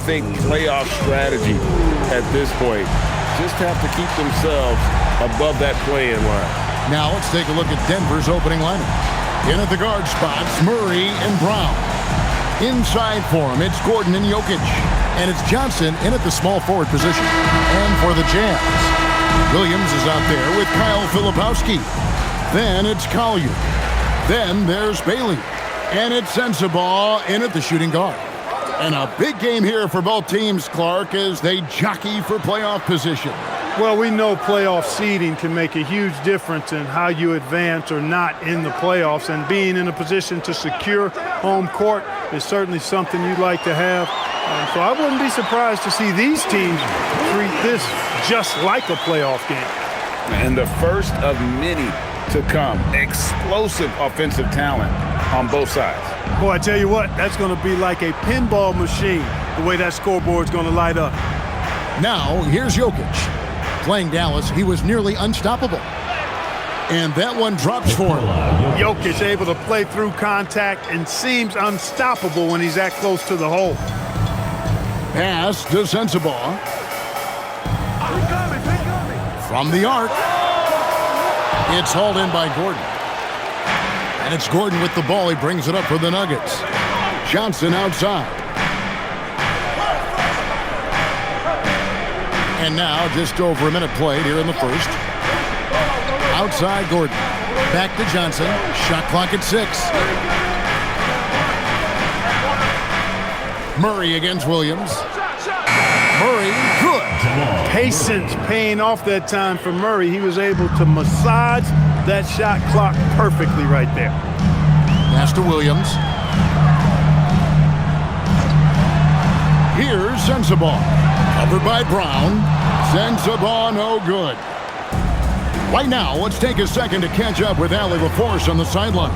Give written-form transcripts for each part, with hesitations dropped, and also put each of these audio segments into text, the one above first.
think playoff strategy at this point. Just have to keep themselves above that play-in line. Now let's take a look at Denver's opening lineup. In at the guard spots, Murray and Brown. Inside for him, it's Gordon and Jokic. And it's Johnson in at the small forward position. And for the Jazz, Williams is out there with Kyle Filipowski. Then it's Collier. Then there's Bailey. And it's Sensabaugh in at the shooting guard. And a big game here for both teams, Clark, as they jockey for playoff position. Well, we know playoff seeding can make a huge difference in how you advance or not in the playoffs, and being in a position to secure home court is certainly something you'd like to have. So I wouldn't be surprised to see these teams treat this just like a playoff game. And the first of many to come. Explosive offensive talent on both sides. Boy, I tell you what, that's going to be like a pinball machine, the way that scoreboard's going to light up. Now, here's Jokic. Playing Dallas, he was nearly unstoppable. And that one drops for him. Jokic able to play through contact and seems unstoppable when he's that close to the hole. Pass to Sensabaugh. From the arc. It's hauled in by Gordon. And it's Gordon with the ball. He brings it up for the Nuggets. Johnson outside. And now just over a minute played here in the first. Outside Gordon. Back to Johnson. Shot clock at 6. Murray against Williams. Murray, good. Patience paying off that time for Murray. He was able to massage that shot clock perfectly right there. Pass to Williams. Here's Sensabaugh. Covered by Brown. Sensabaugh, no good. Right now, let's take a second to catch up with Allie LaForce on the sideline.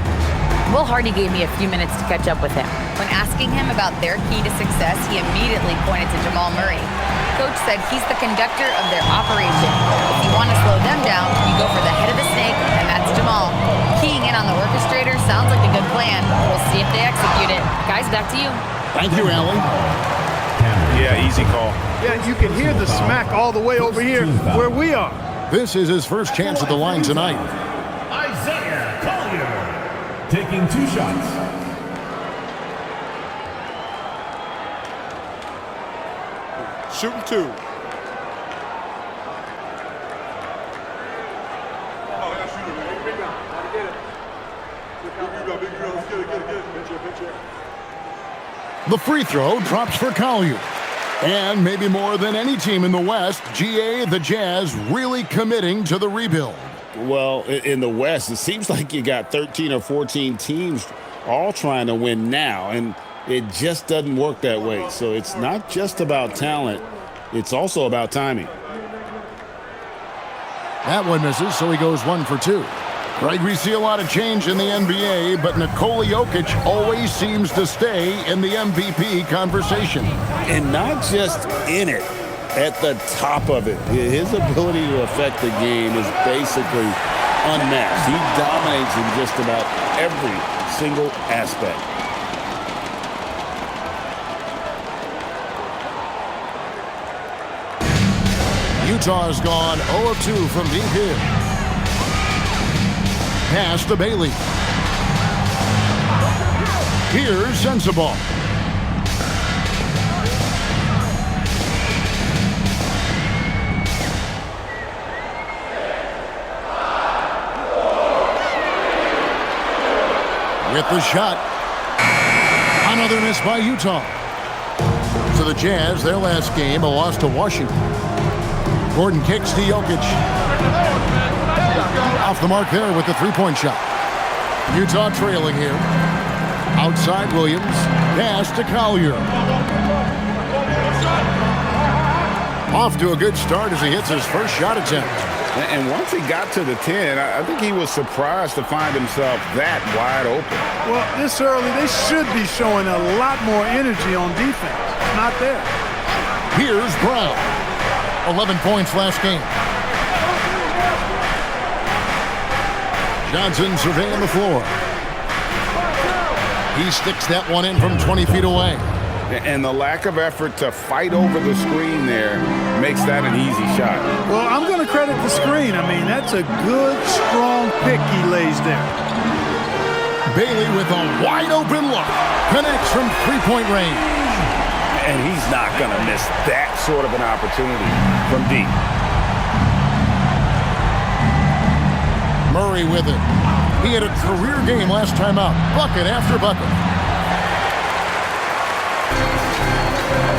Will Hardy gave me a few minutes to catch up with him. When asking him about their key to success, he immediately pointed to Jamal Murray. Coach said he's the conductor of their operation. If you want to slow them down, you go for the head of the snake, and that's Jamal. Keying in on the orchestrator sounds like a good plan. We'll see if they execute it. Guys, back to you. Thank you, Allie. Yeah, easy call. Yeah, you can hear the smack all the way over here where we are. This is his first chance at the line tonight. Isaiah Collier taking 2 shots. Shooting 2. The free throw drops for Collier. And maybe more than any team in the West, GA, the Jazz, really committing to the rebuild. Well, in the West, it seems like you got 13 or 14 teams all trying to win now, and it just doesn't work that way. So it's not just about talent, it's also about timing. That one misses, so he goes 1 for 2. Greg, we see a lot of change in the NBA, but Nikola Jokic always seems to stay in the MVP conversation. And not just in it, at the top of it. His ability to affect the game is basically unmatched. He dominates in just about every single aspect. Utah's gone 0 of 2 from deep here. Pass to Bailey. Here's Sensabaugh. With the shot. Another miss by Utah. So the Jazz, their last game, a loss to Washington. Gordon kicks to Jokic. Off the mark there with the three-point shot. Utah trailing here. Outside Williams. Pass to Collier. Off to a good start as he hits his first shot attempt. And once he got to the 10, I think he was surprised to find himself that wide open. Well, this early, they should be showing a lot more energy on defense. It's not there. Here's Brown. 11 points last game. Johnson surveying the floor. He sticks that one in from 20 feet away. And the lack of effort to fight over the screen there makes that an easy shot. Well, I'm going to credit the screen. I mean, that's a good, strong pick he lays there. Bailey with a wide-open look. Connects from three-point range. And he's not going to miss that sort of an opportunity from deep. Murray with it. He had a career game last time out. Bucket after bucket.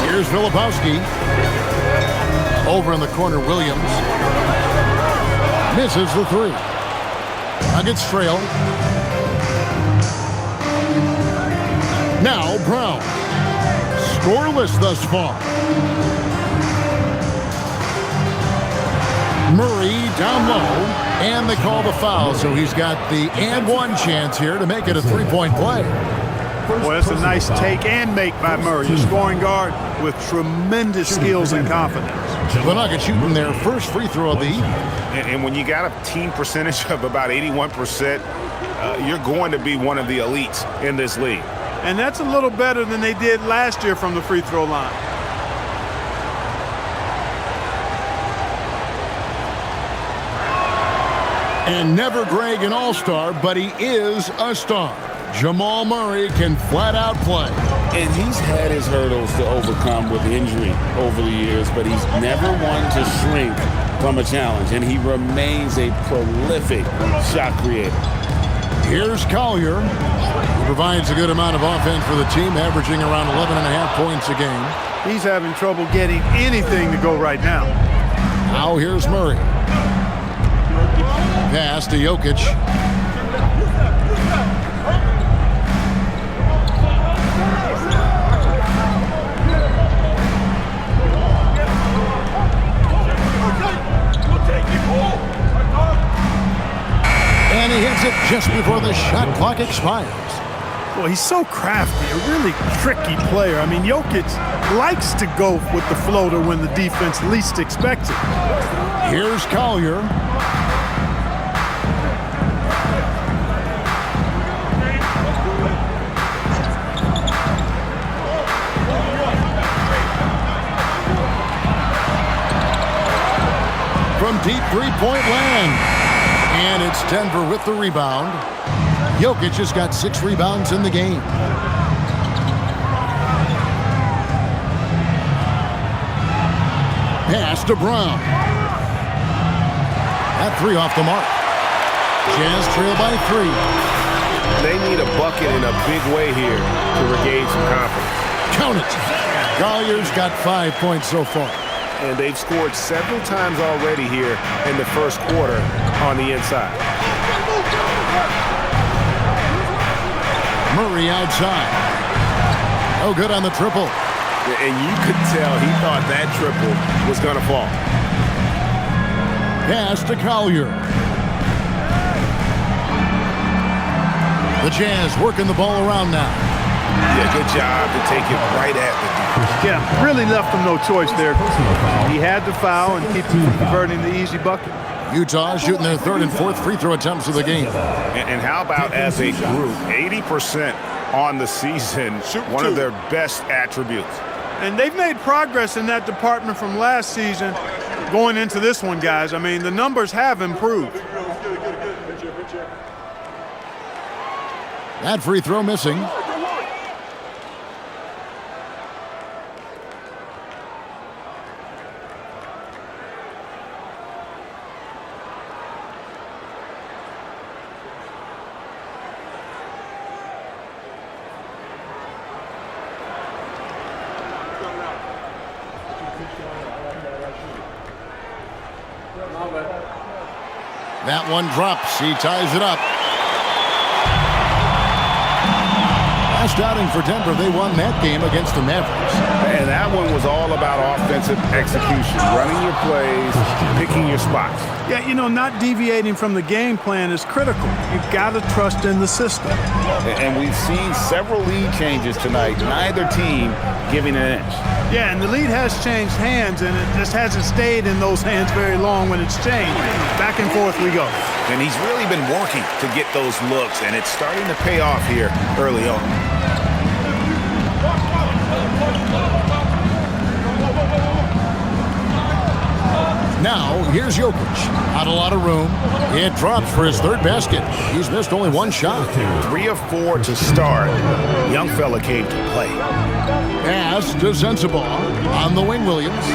Here's Filipowski. Over in the corner, Williams. Misses the three. Nuggets trail. Now Brown. Scoreless thus far. Murray down low. And they call the foul, so he's got the and one chance here to make it a three-point play. Well, that's a nice take and make by Murray, a scoring guard with tremendous skills and confidence. The Nuggets shooting their first free throw of the evening. And when you got a team percentage of about 81%, you're going to be one of the elites in this league. And that's a little better than they did last year from the free throw line. And never Greg an all-star, but he is a star. Jamal Murray can flat out play. And he's had his hurdles to overcome with injury over the years, but he's never one to shrink from a challenge, and he remains a prolific shot creator. Here's Collier, who provides a good amount of offense for the team, averaging around 11.5 points a game. He's having trouble getting anything to go right now. Now here's Murray. Pass to Jokic. And he hits it just before the shot clock expires. Well, he's so crafty, a really tricky player. I mean, Jokic likes to go with the floater when the defense least expects it. Here's Collier. From deep three-point land. And it's Denver with the rebound. Jokic has got 6 rebounds in the game. Pass to Brown. That three off the mark. Jazz trail by 3. They need a bucket in a big way here to regain some confidence. Count it. Collier's got 5 points so far. And they've scored several times already here in the first quarter on the inside. Murray outside. No good on the triple. And you could tell he thought that triple was going to fall. Pass to Collier. The Jazz working the ball around now. Yeah, good job to take it right at the defense. Yeah, really left him no choice there. He had to foul and keep him from converting the easy bucket. Utah shooting their 3rd and 4th free throw attempts of the game. And how about as a group, 80% on the season, one of their best attributes. And they've made progress in that department from last season going into this one, guys. I mean, the numbers have improved. That free throw missing. That one drops. He ties it up. Last outing for Denver, they won that game against the Mavericks. And that one was all about offensive execution, running your plays, picking your spots. Yeah, you know, not deviating from the game plan is critical. You've got to trust in the system. And we've seen several lead changes tonight, neither team giving an inch. Yeah, and the lead has changed hands, and it just hasn't stayed in those hands very long when it's changed. Back and forth we go. And he's really been working to get those looks, and it's starting to pay off here early on. Now, here's Jokic. Not a lot of room. It drops for his third basket. He's missed only one shot. 3 of 4 to start. Young fella came to play. Pass to Sensabaugh on the wing, Williams.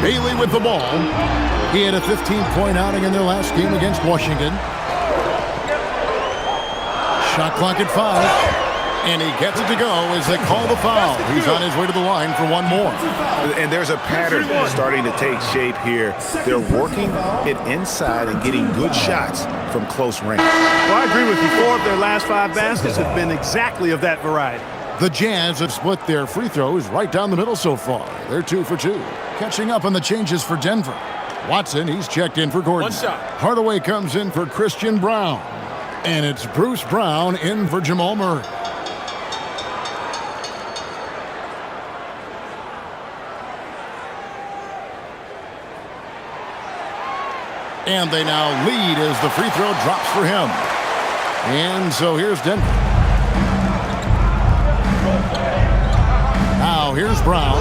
Bailey with the ball. He had a 15-point outing in their last game against Washington. Shot clock at 5. And he gets it to go as they call the foul. He's on his way to the line for one more. And there's a pattern starting to take shape here. They're working it inside and getting good shots from close range. Well, I agree with you. 4 of their last 5 baskets have been exactly of that variety. The Jazz have split their free throws right down the middle so far. They're 2 for 2. Catching up on the changes for Denver. Watson, he's checked in for Gordon. Hardaway comes in for Christian Brown. And it's Bruce Brown in for Jamal Murray. And they now lead as the free throw drops for him. And so here's Denver. Now here's Brown.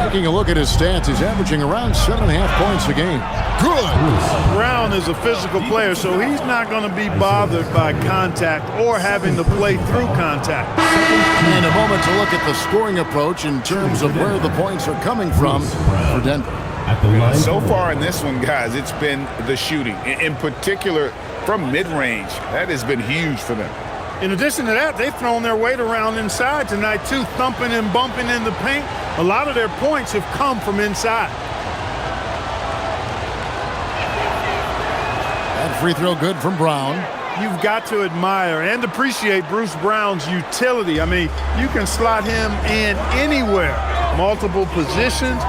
Taking a look at his stats, he's averaging around 7.5 points a game. Good. Brown is a physical player, so he's not going to be bothered by contact or having to play through contact. And a moment to look at the scoring approach in terms of where the points are coming from for Denver. So far in this one, guys, it's been the shooting. In particular, from mid-range. That has been huge for them. In addition to that, they've thrown their weight around inside tonight, too, thumping and bumping in the paint. A lot of their points have come from inside. That free throw good from Brown. You've got to admire and appreciate Bruce Brown's utility. I mean, you can slot him in anywhere, multiple positions.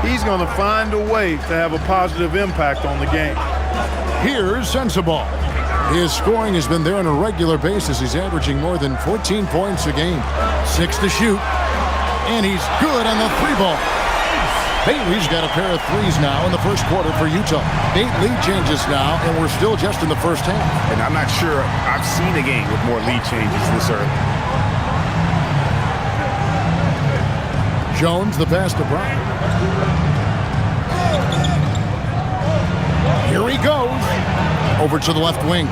He's going to find a way to have a positive impact on the game. Here's Sensabaugh. His scoring has been there on a regular basis. He's averaging more than 14 points a game. 6 to shoot. And he's good on the 3 ball. Bailey's got a pair of 3s now in the first quarter for Utah. 8 lead changes now, and we're still just in the first half. And I'm not sure I've seen a game with more lead changes this early. Jones, the pass to Brown. Here he goes. Over to the left wing.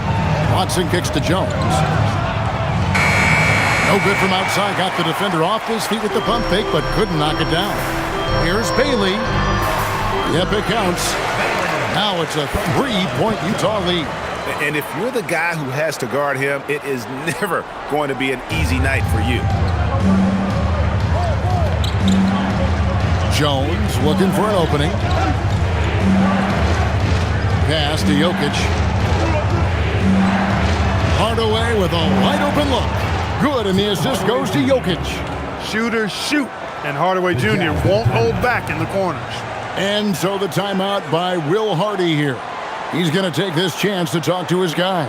Watson kicks to Jones. No good from outside. Got the defender off his feet with the pump fake, but couldn't knock it down. Here's Bailey. Yep, it counts. Now it's a 3-point Utah lead. And if you're the guy who has to guard him, it is never going to be an easy night for you. Jones looking for an opening. Pass to Jokic. Hardaway with a wide open look. Good, and the assist goes to Jokic. Shooters shoot, and Hardaway Jr. won't hold back in the corners. And so the timeout by Will Hardy here. He's going to take this chance to talk to his guys.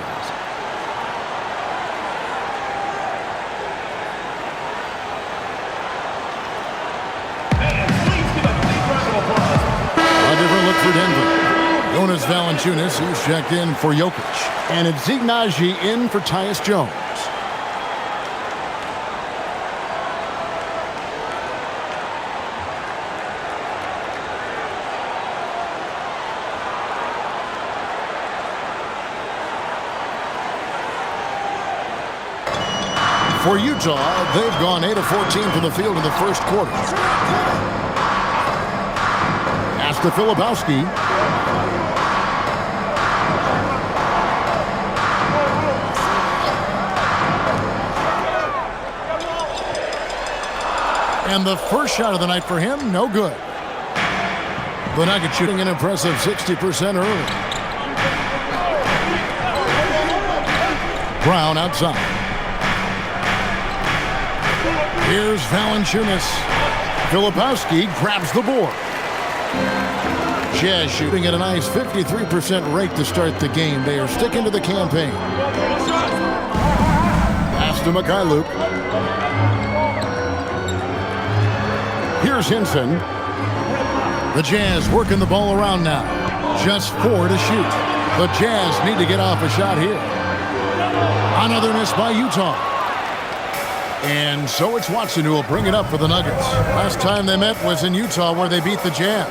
A different look for Denver. Jonas Valanciunas, he's checked in for Jokic. And it's Ignaji in for Tyus Jones. For Utah, they've gone 8 of 14 from the field in the first quarter. Pass to Filipowski. And the first shot of the night for him, no good. The Nuggets shooting an impressive 60% early. Brown outside. Here's Valanciunas. Filipowski grabs the board. Jazz shooting at a nice 53% rate to start the game. They are sticking to the campaign. Pass to Mikhailuk. Here's Hinson. The Jazz working the ball around now. Just 4 to shoot. The Jazz need to get off a shot here. Another miss by Utah. And so it's Watson who will bring it up for the Nuggets. Last time they met was in Utah where they beat the Jazz.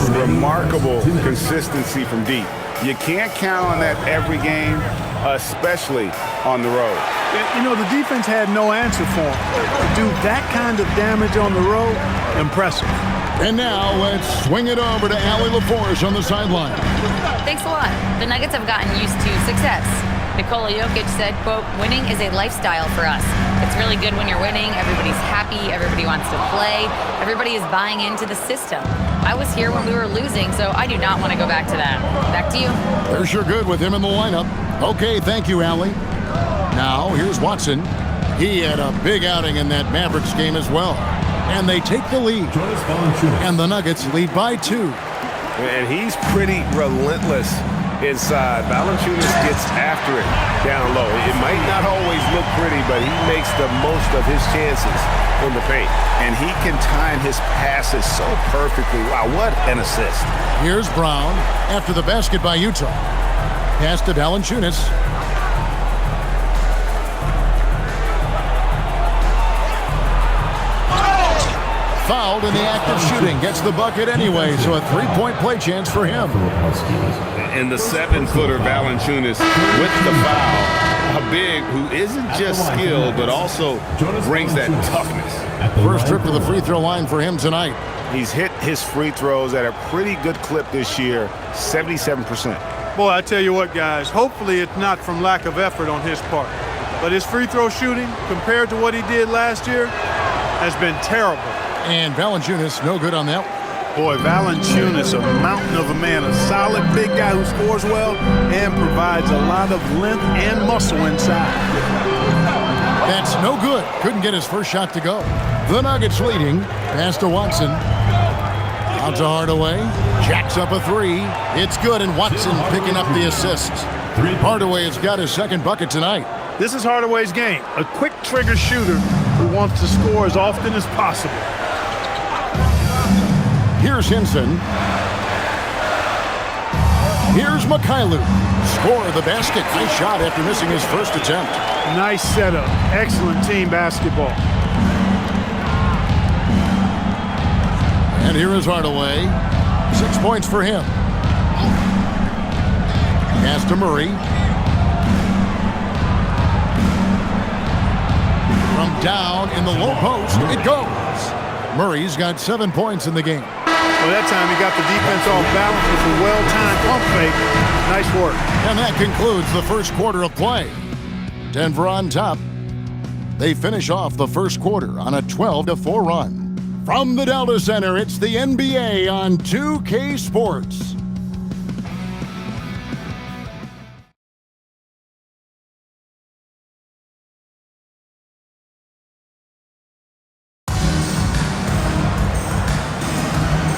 Remarkable consistency from deep. You can't count on that every game, especially on the road. You know, the defense had no answer for him. To do that kind of damage on the road, impressive. And now let's swing it over to Allie LaForge on the sideline. Thanks a lot. The Nuggets have gotten used to success. Nikola Jokic said, quote, winning is a lifestyle for us. It's really good when you're winning. Everybody's happy. Everybody wants to play. Everybody is buying into the system. I was here when we were losing, so I do not want to go back to that. Back to you. They're sure good with him in the lineup. Okay, thank you, Allie. Now, here's Watson. He had a big outing in that Mavericks game as well. And they take the lead. And the Nuggets lead by 2. And he's pretty relentless inside. Valanciunas gets after it down low. It might not always look pretty, but he makes the most of his chances in the paint. And he can time his passes so perfectly. Wow, what an assist. Here's Brown after the basket by Utah. Pass to Valanciunas. Fouled in the act of shooting. Gets the bucket anyway, so a 3-point play chance for him. And the 7-footer Valanciunas with the foul. A big who isn't just skilled, but also brings that toughness. First trip to the free throw line for him tonight. He's hit his free throws at a pretty good clip this year, 77%. Boy, I tell you what, guys, hopefully it's not from lack of effort on his part. But his free throw shooting, compared to what he did last year, has been terrible. And Valanciunas, no good on that. Boy, Valanciunas, a mountain of a man, a solid big guy who scores well and provides a lot of length and muscle inside. That's no good. Couldn't get his first shot to go. The Nuggets leading. Pass to Watson. Out to Hardaway. Jacks up a 3. It's good, and Watson picking up the assist. Hardaway has got his second bucket tonight. This is Hardaway's game, a quick trigger shooter who wants to score as often as possible. Here's Henson. Here's Mikhailu. Score the basket. Nice shot after missing his first attempt. Nice setup. Excellent team basketball. And here is Hardaway. 6 points for him. Pass to Murray. From down in the low post, it goes. Murray's got 7 points in the game. Well, that time he got the defense off balance with a well-timed pump fake. Nice work. And that concludes the first quarter of play. Denver on top. They finish off the first quarter on a 12-4 run. From the Delta Center, it's the NBA on 2K Sports.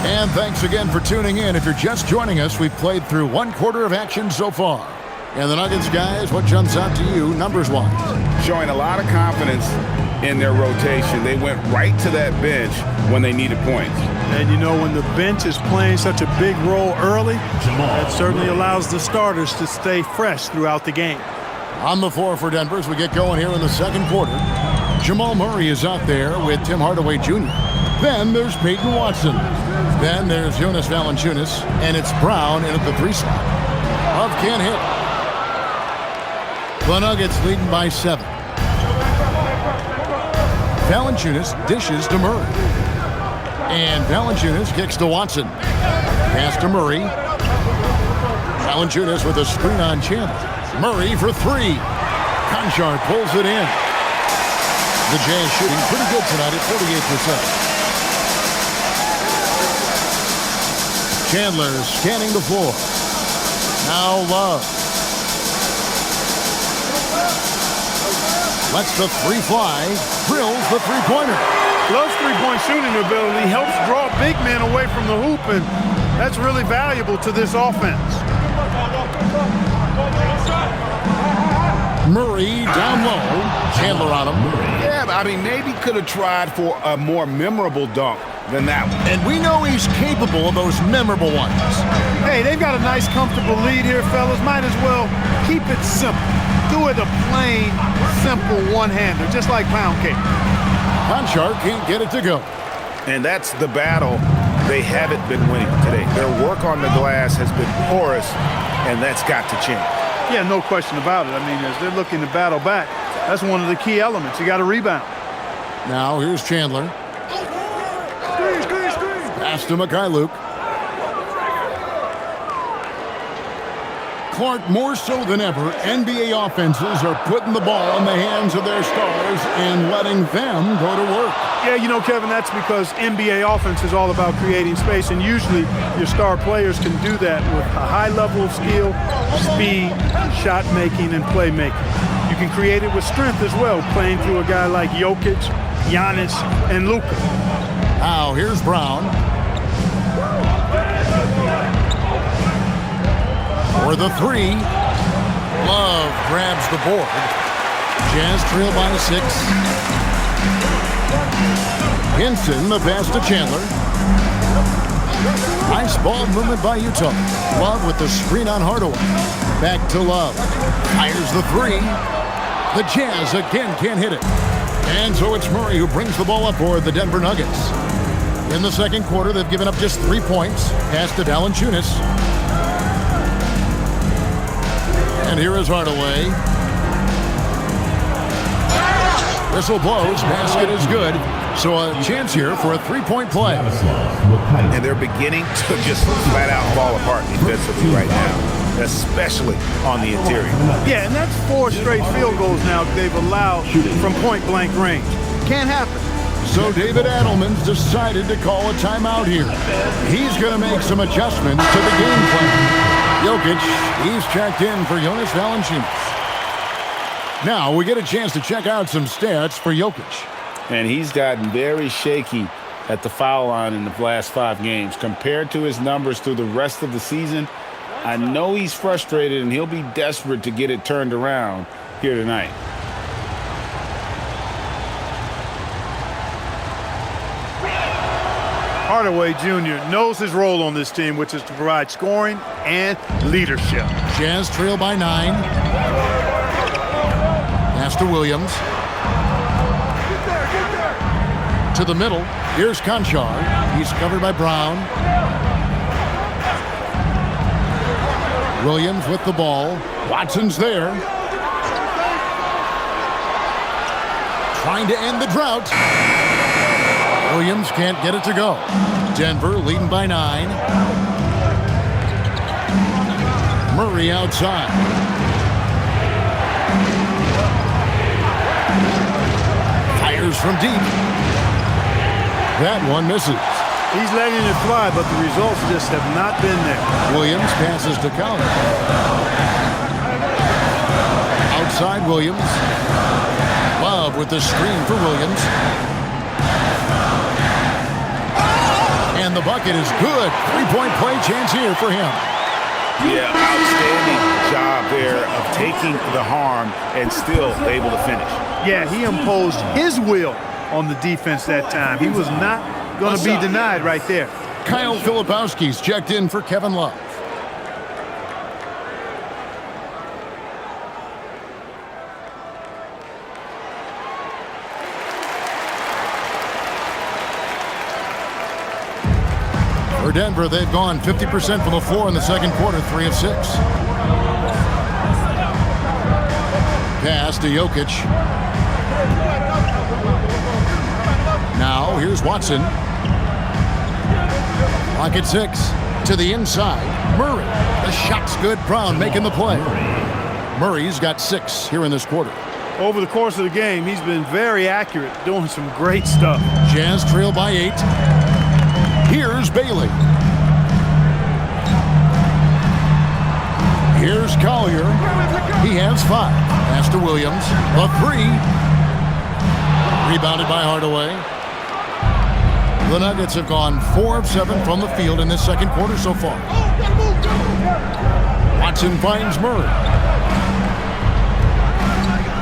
And thanks again for tuning in. If you're just joining us, we've played through 1 quarter of action so far. And the Nuggets, guys, what jumps out to you numbers-wise? Showing a lot of confidence in their rotation. They went right to that bench when they needed points. And you know, when the bench is playing such a big role early, that certainly allows the starters to stay fresh throughout the game. On the floor for Denver as we get going here in the second quarter. Jamal Murray is out there with Tim Hardaway Jr. Then there's Peyton Watson. Then there's Jonas Valanciunas, and it's Brown in at the 3 slot. Love can't hit. The Nuggets leading by 7. Valanciunas dishes to Murray. And Valanciunas kicks to Watson. Pass to Murray. Valanciunas with a screen on Chandler. Murray for 3. Conchar pulls it in. The Jazz shooting pretty good tonight at 48%. Chandler scanning the floor. Now Love. Lets the 3 fly. Drills the 3-pointer. Love's 3-point shooting ability helps draw big men away from the hoop, and that's really valuable to this offense. Murray down low. Chandler on him. Yeah, I mean, maybe could have tried for a more memorable dunk than that one. And we know he's capable of those memorable ones. Hey, they've got a nice, comfortable lead here, fellas. Might as well keep it simple. do it a plain, simple one-hander, just like pound cake. Conchar can't get it to go. And that's the battle they haven't been winning today. Their work on the glass has been porous, and that's got to change. Yeah, no question about it. I mean, as they're looking to battle back, that's one of the key elements. You got to rebound. Now here's Chandler. Pass to Mikhailuk. Clark, more so than ever, NBA offenses are putting the ball in the hands of their stars and letting them go to work. Yeah, you know, Kevin, that's because NBA offense is all about creating space, and usually your star players can do that with a high level of skill, speed, shot making, and playmaking. You can create it with strength as well, playing through a guy like Jokic, Giannis, and Luka. Now here's Brown. For the three. Love grabs the board. Jazz trail by 6. Hinson, the pass to Chandler. Nice ball movement by Utah. Love with the screen on Hardaway. Back to Love. Fires the three. The Jazz again can't hit it. And so it's Murray who brings the ball up for the Denver Nuggets. In the second quarter, they've given up just 3 points. Pass to Valanciunas. And here is Hardaway. Whistle blows. Basket is good. So a chance here for a three-point play. And they're beginning to just flat out fall apart defensively right now, especially on the interior. Yeah, and that's 4 straight field goals now they've allowed from point-blank range. Can't happen. So David Adelman's decided to call a timeout here. He's going to make some adjustments to the game plan. Jokic, he's checked in for Jonas Valanciunas. Now we get a chance to check out some stats for Jokic. And he's gotten very shaky at the foul line in the last 5 games. Compared to his numbers through the rest of the season, I know he's frustrated and he'll be desperate to get it turned around here tonight. Hardaway Jr. knows his role on this team, which is to provide scoring and leadership. Jazz trail by 9. Pass to Williams. To the middle. Here's Conchar. He's covered by Brown. Williams with the ball. Watson's there. Trying to end the drought. Williams can't get it to go. Denver leading by 9. Murray outside. Fires from deep. That one misses. He's letting it fly, but the results just have not been there. Williams passes to Collins. Outside Williams. Love with the screen for Williams. And the bucket is good. 3-point play chance here for him. Yeah, outstanding job there of taking the harm and still able to finish. Yeah, he imposed his will on the defense that time. He was not going to be denied right there. Kyle Filipowski's checked in for Kevin Love. For Denver, they've gone 50% from the floor in the second quarter, 3 of 6. Pass to Jokic. Now, here's Watson. Clock at 6. To the inside. Murray. The shot's good. Brown making the play. Murray's got 6 here in this quarter. Over the course of the game, he's been very accurate, doing some great stuff. Jazz trail by 8. Here's Bailey. Here's Collier. He has 5. Pass to Williams. The 3. Rebounded by Hardaway. The Nuggets have gone 4 of 7 from the field in this second quarter so far. Watson finds Murray.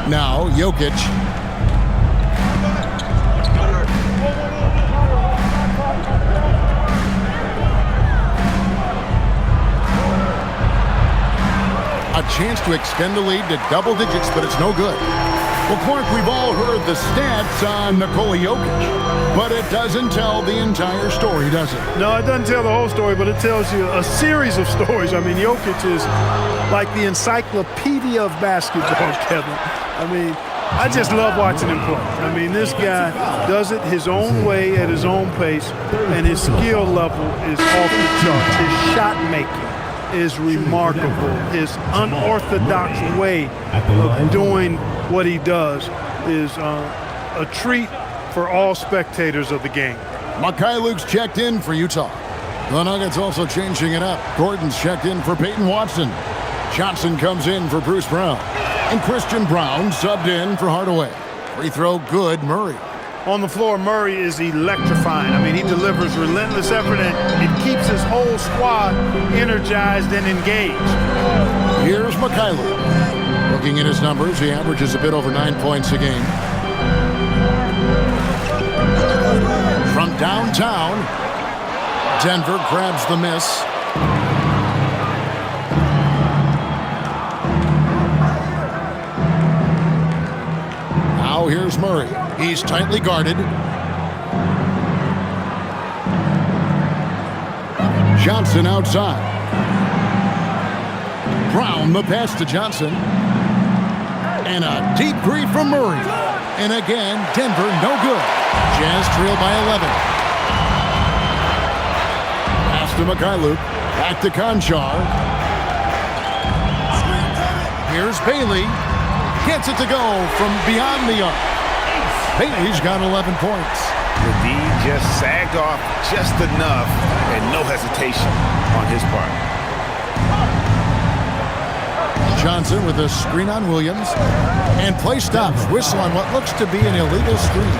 Now Jokic. A chance to extend the lead to double digits, but it's no good. Well, Clark, we've all heard the stats on Nikola Jokic, but it doesn't tell the entire story, does it? No, it doesn't tell the whole story, but it tells you a series of stories. I mean, Jokic is like the encyclopedia of basketball, Kevin. I mean, I just love watching him play. I mean, this guy does it his own way at his own pace, and his skill level is off the charts. His shot making is remarkable. His unorthodox way of doing what he does is a treat for all spectators of the game. Luke's checked in for Utah. The Nuggets also changing it up. Gordon's checked in for Peyton Watson. Johnson comes in for Bruce Brown. And Christian Brown subbed in for Hardaway. Free throw good, Murray. On the floor, Murray is electrifying. I mean, he delivers relentless effort, and it keeps his whole squad energized and engaged. Here's Mikhailuk. Looking at his numbers, he averages a bit over 9 points a game. From downtown, Denver grabs the miss. Now here's Murray. He's tightly guarded. Johnson outside. Brown the pass to Johnson. And a deep three from Murray. And again, Denver no good. Jazz trail by 11. Pass to Mikhailuk. Back to Conchar. Here's Bailey. Gets it to go from beyond the arc. Bailey's got 11 points. The D just sagged off just enough and no hesitation on his part. Johnson with a screen on Williams. And play stops. Whistle on what looks to be an illegal screen.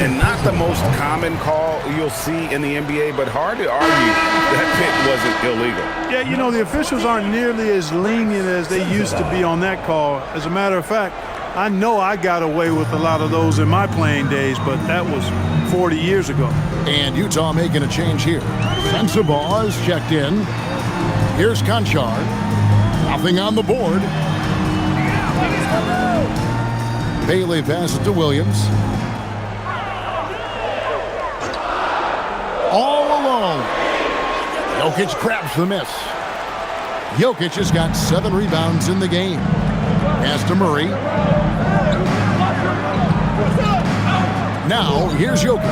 And not the most common call you'll see in the NBA, but hard to argue that pick wasn't illegal. Yeah, you know, the officials aren't nearly as lenient as they used to be on that call. As a matter of fact, I know I got away with a lot of those in my playing days, but that was 40 years ago. And Utah making a change here. Sensabaugh is checked in. Here's Conchar. Nothing on the board. Bailey passes to Williams. All alone. Jokic grabs the miss. Jokic has got 7 rebounds in the game. Pass to Murray. Now, here's Jokic.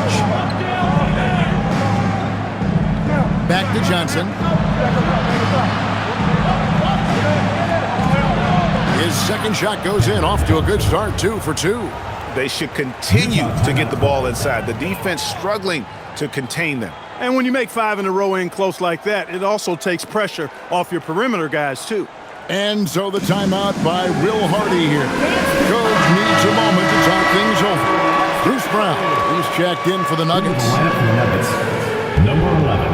Back to Johnson. His second shot goes in, off to a good start, 2 for 2. They should continue to get the ball inside. The defense struggling to contain them. And when you make 5 in a row in close like that, it also takes pressure off your perimeter guys, too. And so the timeout by Will Hardy here. Coach needs a moment to talk things over. Bruce Brown, he's checked in for the Nuggets. Number 11,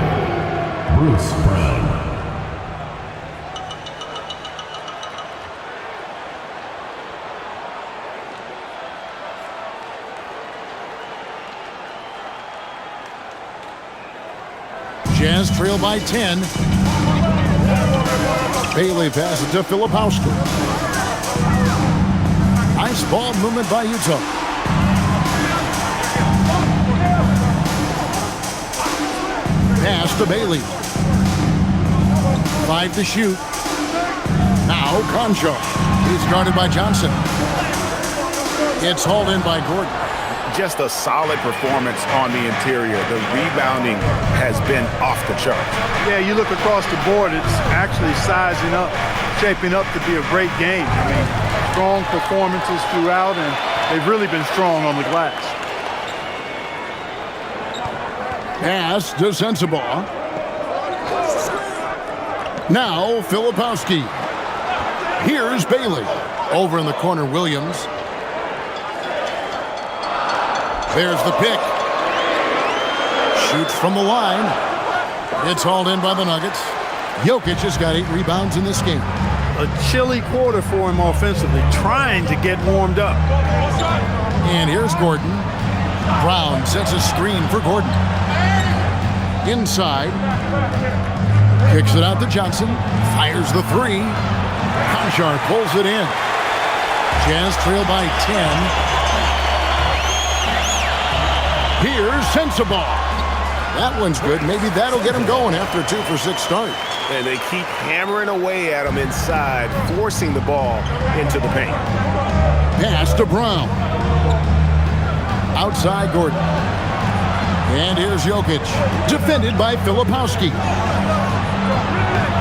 Bruce Brown. Jazz trail by 10. Bailey passes to Filipowski. Nice ball movement by Utah. Pass to Bailey. 5 to shoot. Now Concho. He's guarded by Johnson. It's hauled in by Gordon. Just a solid performance on the interior. The rebounding has been off the chart. Yeah, you look across the board, it's actually sizing up, shaping up to be a great game. I mean, strong performances throughout, and they've really been strong on the glass. Pass to Sensabaugh. Now Filipowski. Here's Bailey. Over in the corner, Williams. There's the pick. Shoots from the line. It's hauled in by the Nuggets. Jokic has got 8 rebounds in this game. A chilly quarter for him offensively, trying to get warmed up. And here's Gordon. Brown sets a screen for Gordon. Inside. Kicks it out to Johnson. Fires the 3. Conchar pulls it in. Jazz trail by 10. Here's Sensabaugh. That one's good. Maybe that'll get him going after a 2-for-6 start. And they keep hammering away at him inside, forcing the ball into the paint. Pass to Brown. Outside Gordon. And here's Jokic. Defended by Filipowski.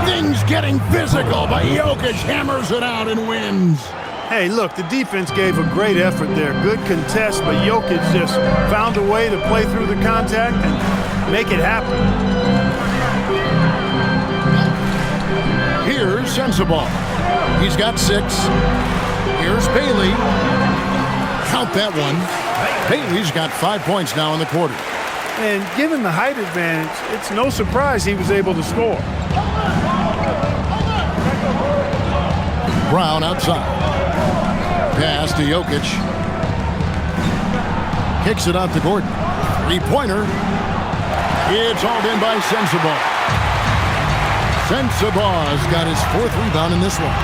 Things getting physical, but Jokic hammers it out and wins. Hey, look, the defense gave a great effort there. Good contest, but Jokic just found a way to play through the contact and make it happen. Here's Sensabaugh. He's got 6. Here's Bailey. Count that one. Bailey's got 5 points now in the quarter. And given the height advantage, it's no surprise he was able to score. Brown outside. Pass to Jokic. Kicks it out to Gordon. 3-pointer. It's hauled in by Sensabaugh. Sensabaugh's got his 4th rebound in this one.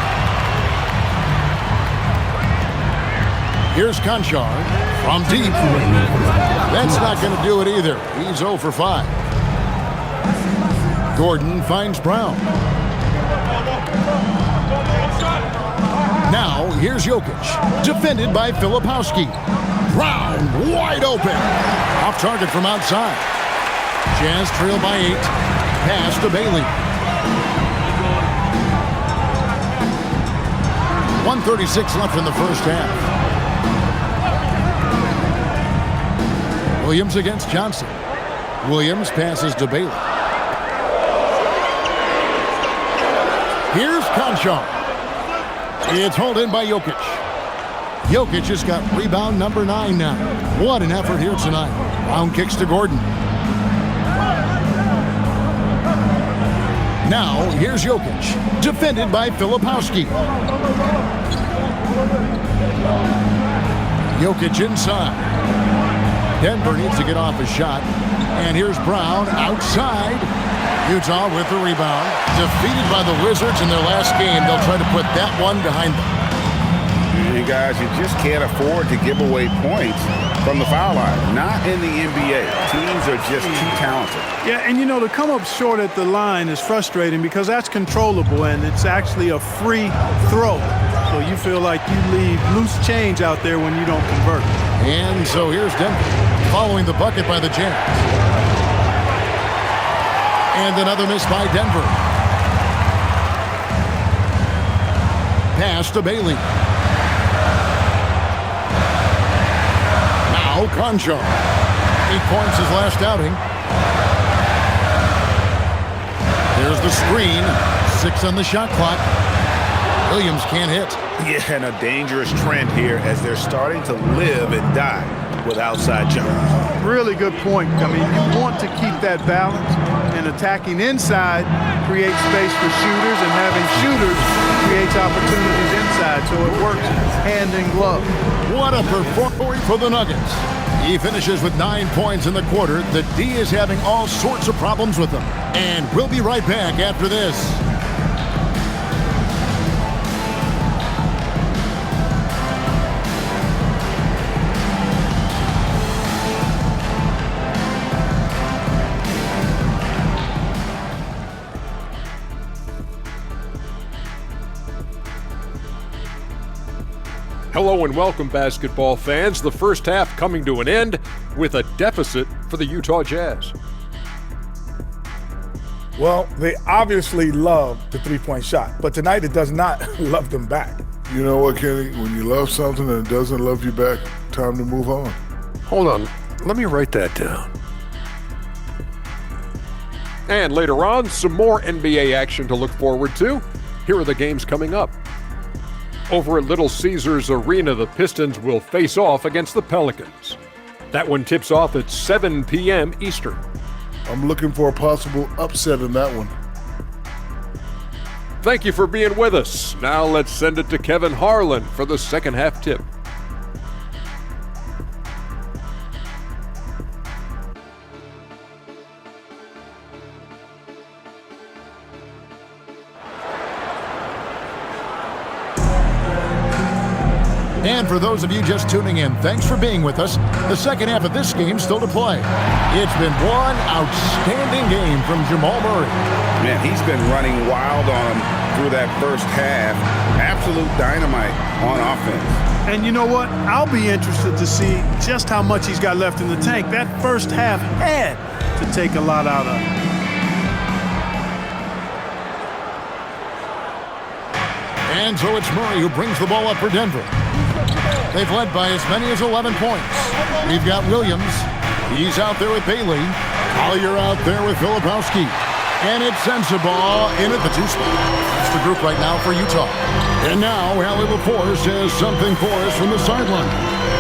Here's Conchar from deep. That's not going to do it either. He's 0 for 5. Gordon finds Brown. Now, here's Jokic. Defended by Filipowski. Brown wide open. Off target from outside. Jazz trail by 8. Pass to Bailey. 1:36 left in the first half. Williams against Johnson. Williams passes to Bailey. Here's Conchar. It's hauled in by Jokic. Jokic has got rebound number 9 now. What an effort here tonight. Brown kicks to Gordon. Now, here's Jokic. Defended by Filipowski. Jokic inside. Denver needs to get off a shot. And here's Brown outside. Utah with the rebound. Defeated by the Wizards in their last game. They'll try to put that one behind them. You guys, you just can't afford to give away points from the foul line. Not in the NBA. Teams are just too talented. Yeah, and you know, to come up short at the line is frustrating because that's controllable and it's actually a free throw. So you feel like you leave loose change out there when you don't convert. And so here's Denver following the bucket by the Jazz. And another miss by Denver. Pass to Bailey. Now Conchar. 8 points his last outing. There's the screen. 6 on the shot clock. Williams can't hit. Yeah, and a dangerous trend here as they're starting to live and die with outside jumpers. Really good point. I mean, you want to keep that balance, and attacking inside creates space for shooters, and having shooters creates opportunities inside, so it works hand in glove. What a performance for the Nuggets. He finishes with 9 points in the quarter. The D is having all sorts of problems with them. And we'll be right back after this. Hello and welcome, basketball fans. The first half coming to an end with a deficit for the Utah Jazz. Well, they obviously love the three-point shot, but tonight it does not love them back. You know what, Kenny? When you love something and it doesn't love you back, time to move on. Hold on, let me write that down. And later on, some more NBA action to look forward to. Here are the games coming up. Over at Little Caesars Arena, the Pistons will face off against the Pelicans. That one tips off at 7 p.m. Eastern. I'm looking for a possible upset in that one. Thank you for being with us. Now let's send it to Kevin Harlan for the second half tip. And for those of you just tuning in, thanks for being with us. The second half of this game still to play. It's been one outstanding game from Jamal Murray. Man, he's been running wild on him through that first half. Absolute dynamite on offense. And you know what? I'll be interested to see just how much he's got left in the tank. That first half had to take a lot out of him. And so it's Murray who brings the ball up for Denver. They've led by as many as 11 points. We've got Williams. He's out there with Bailey. Collier out there with Filipowski. And it's Sensabaugh in at the 2 spot. That's the group right now for Utah. And now Allie LaForce has something for us from the sideline.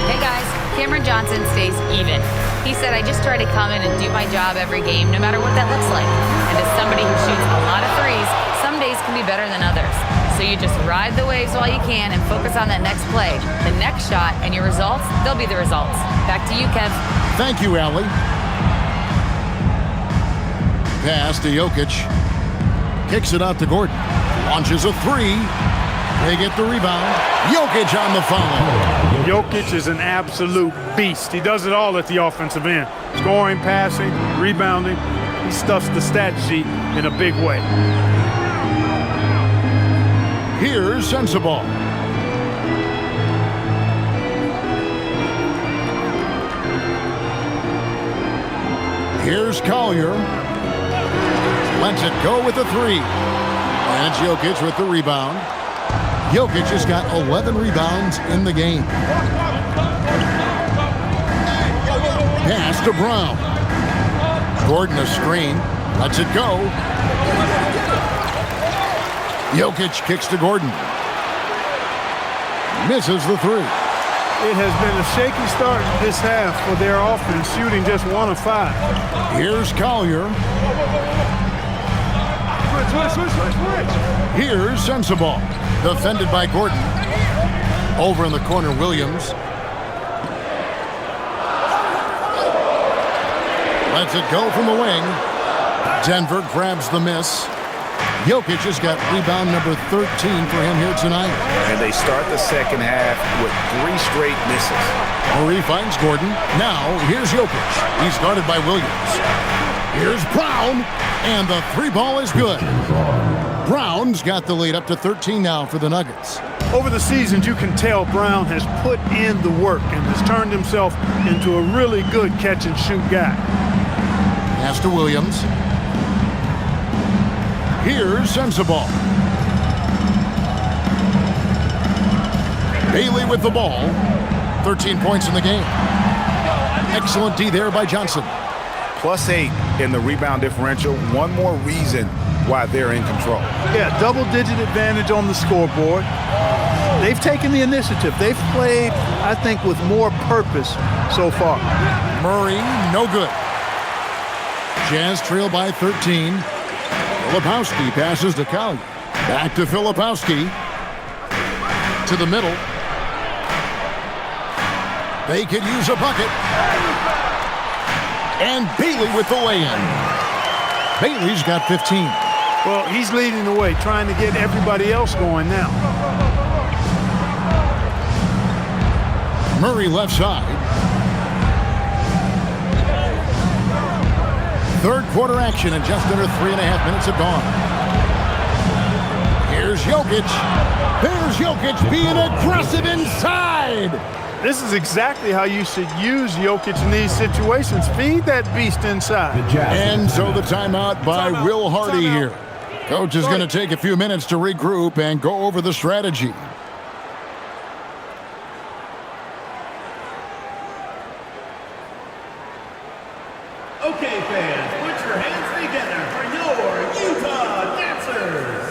Hey guys, Cameron Johnson stays even. He said, I just try to come in and do my job every game, no matter what that looks like. And as somebody who shoots a lot of threes, some days can be better than others. So you just ride the waves while you can and focus on that next play, the next shot, and your results, they'll be the results. Back to you, Kev. Thank you, Allie. Pass to Jokic. Kicks it out to Gordon. Launches a 3. They get the rebound. Jokic on the foul. Jokic is an absolute beast. He does it all at the offensive end. Scoring, passing, rebounding. He stuffs the stat sheet in a big way. Here's Sensabaugh. Here's Collier. Lets it go with a 3. And it's Jokic with the rebound. Jokic has got 11 rebounds in the game. Pass to Brown. Gordon a screen. Lets it go. Jokic kicks to Gordon. Misses the 3. It has been a shaky start this half for their offense, shooting just 1 of 5. Here's Collier. Switch. Here's Sensabaugh. Defended by Gordon. Over in the corner, Williams. Lets it go from the wing. Denver grabs the miss. Jokic has got rebound number 13 for him here tonight. And they start the second half with 3 straight misses. Murray finds Gordon. Now, here's Jokic. He's guarded by Williams. Here's Brown. And the 3 ball is good. Brown's got the lead up to 13 now for the Nuggets. Over the seasons, you can tell Brown has put in the work and has turned himself into a really good catch-and-shoot guy. Pass to Williams. Here's Sensabaugh. Bailey with the ball. 13 points in the game. Excellent D there by Johnson. +8 in the rebound differential. One more reason why they're in control. Yeah, double-digit advantage on the scoreboard. They've taken the initiative. They've played, I think, with more purpose so far. Murray, no good. Jazz trail by 13. Filipowski passes to Collier. Back to Filipowski. To the middle. They could use a bucket. And Bailey with the lay-in. Bailey's got 15. Well, he's leading the way, trying to get everybody else going now. Murray left side. Third quarter action and just under 3.5 minutes have gone. Here's Jokic. There's Jokic being aggressive inside. This is exactly how you should use Jokic in these situations. Feed that beast inside. And so the timeout by Will Hardy here. Coach is going to take a few minutes to regroup and go over the strategy. Okay, fans, put your hands together for your Utah dancers.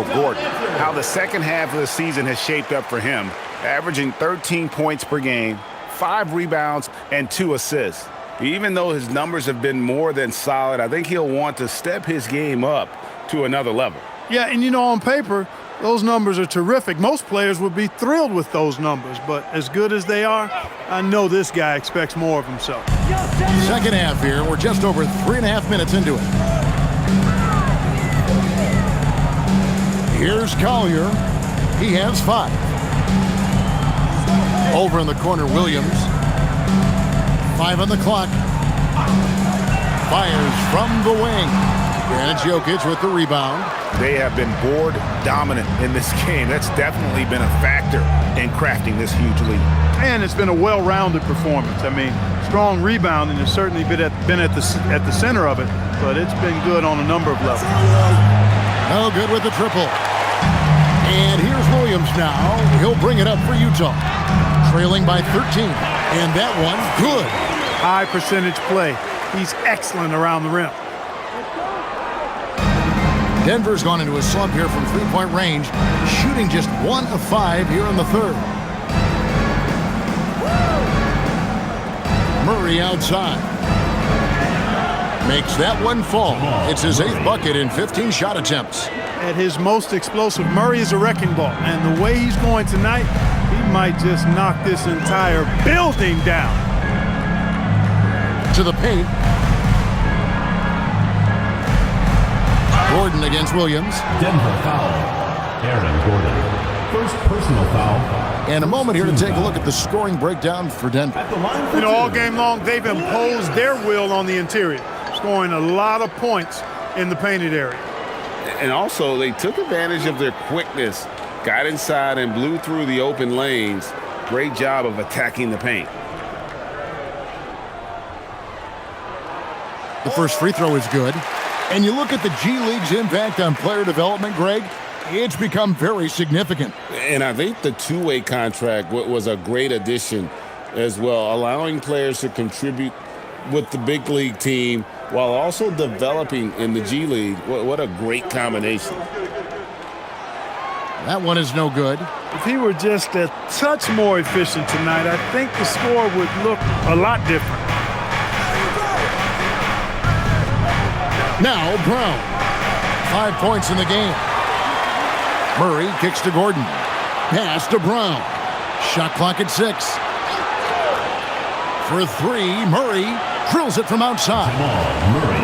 for Gordon. How the second half of the season has shaped up for him, averaging 13 points per game, 5 rebounds, and 2 assists. Even though his numbers have been more than solid, I think he'll want to step his game up to another level. Yeah, and you know, on paper, those numbers are terrific. Most players would be thrilled with those numbers, but as good as they are, I know this guy expects more of himself. Second half here. We're just over 3.5 minutes into it. Here's Collier. He has 5. Over in the corner, Williams. 5 on the clock. Fires from the wing. And it's Jokic with the rebound. They have been board dominant in this game. That's definitely been a factor in crafting this huge lead. And it's been a well-rounded performance. I mean, strong rebounding has certainly been at the center of it, but it's been good on a number of levels. No good with the triple. And here's Williams now. He'll bring it up for Utah. Trailing by 13. And that one, good. High percentage play. He's excellent around the rim. Denver's gone into a slump here from three-point range, shooting just 1 of 5 here in the third. Murray outside. Makes that one fall. It's his 8th bucket in 15 shot attempts. At his most explosive, Murray is a wrecking ball. And the way he's going tonight, he might just knock this entire building down. To the paint. Gordon against Williams. Denver foul. Aaron Gordon. First personal foul. And a moment here to take a look at the scoring breakdown for Denver. You know, all game long, they've imposed their will on the interior, scoring a lot of points in the painted area. And also, they took advantage of their quickness, got inside and blew through the open lanes. Great job of attacking the paint. The first free throw is good. And you look at the G League's impact on player development, Greg, it's become very significant. And I think the two-way contract was a great addition as well, allowing players to contribute with the big league team while also developing in the G League. What a great combination. That one is no good. If he were just a touch more efficient tonight, I think the score would look a lot different. Now Brown. 5 points in the game. Murray kicks to Gordon. Pass to Brown. Shot clock at 6. For 3, Murray drills it from outside.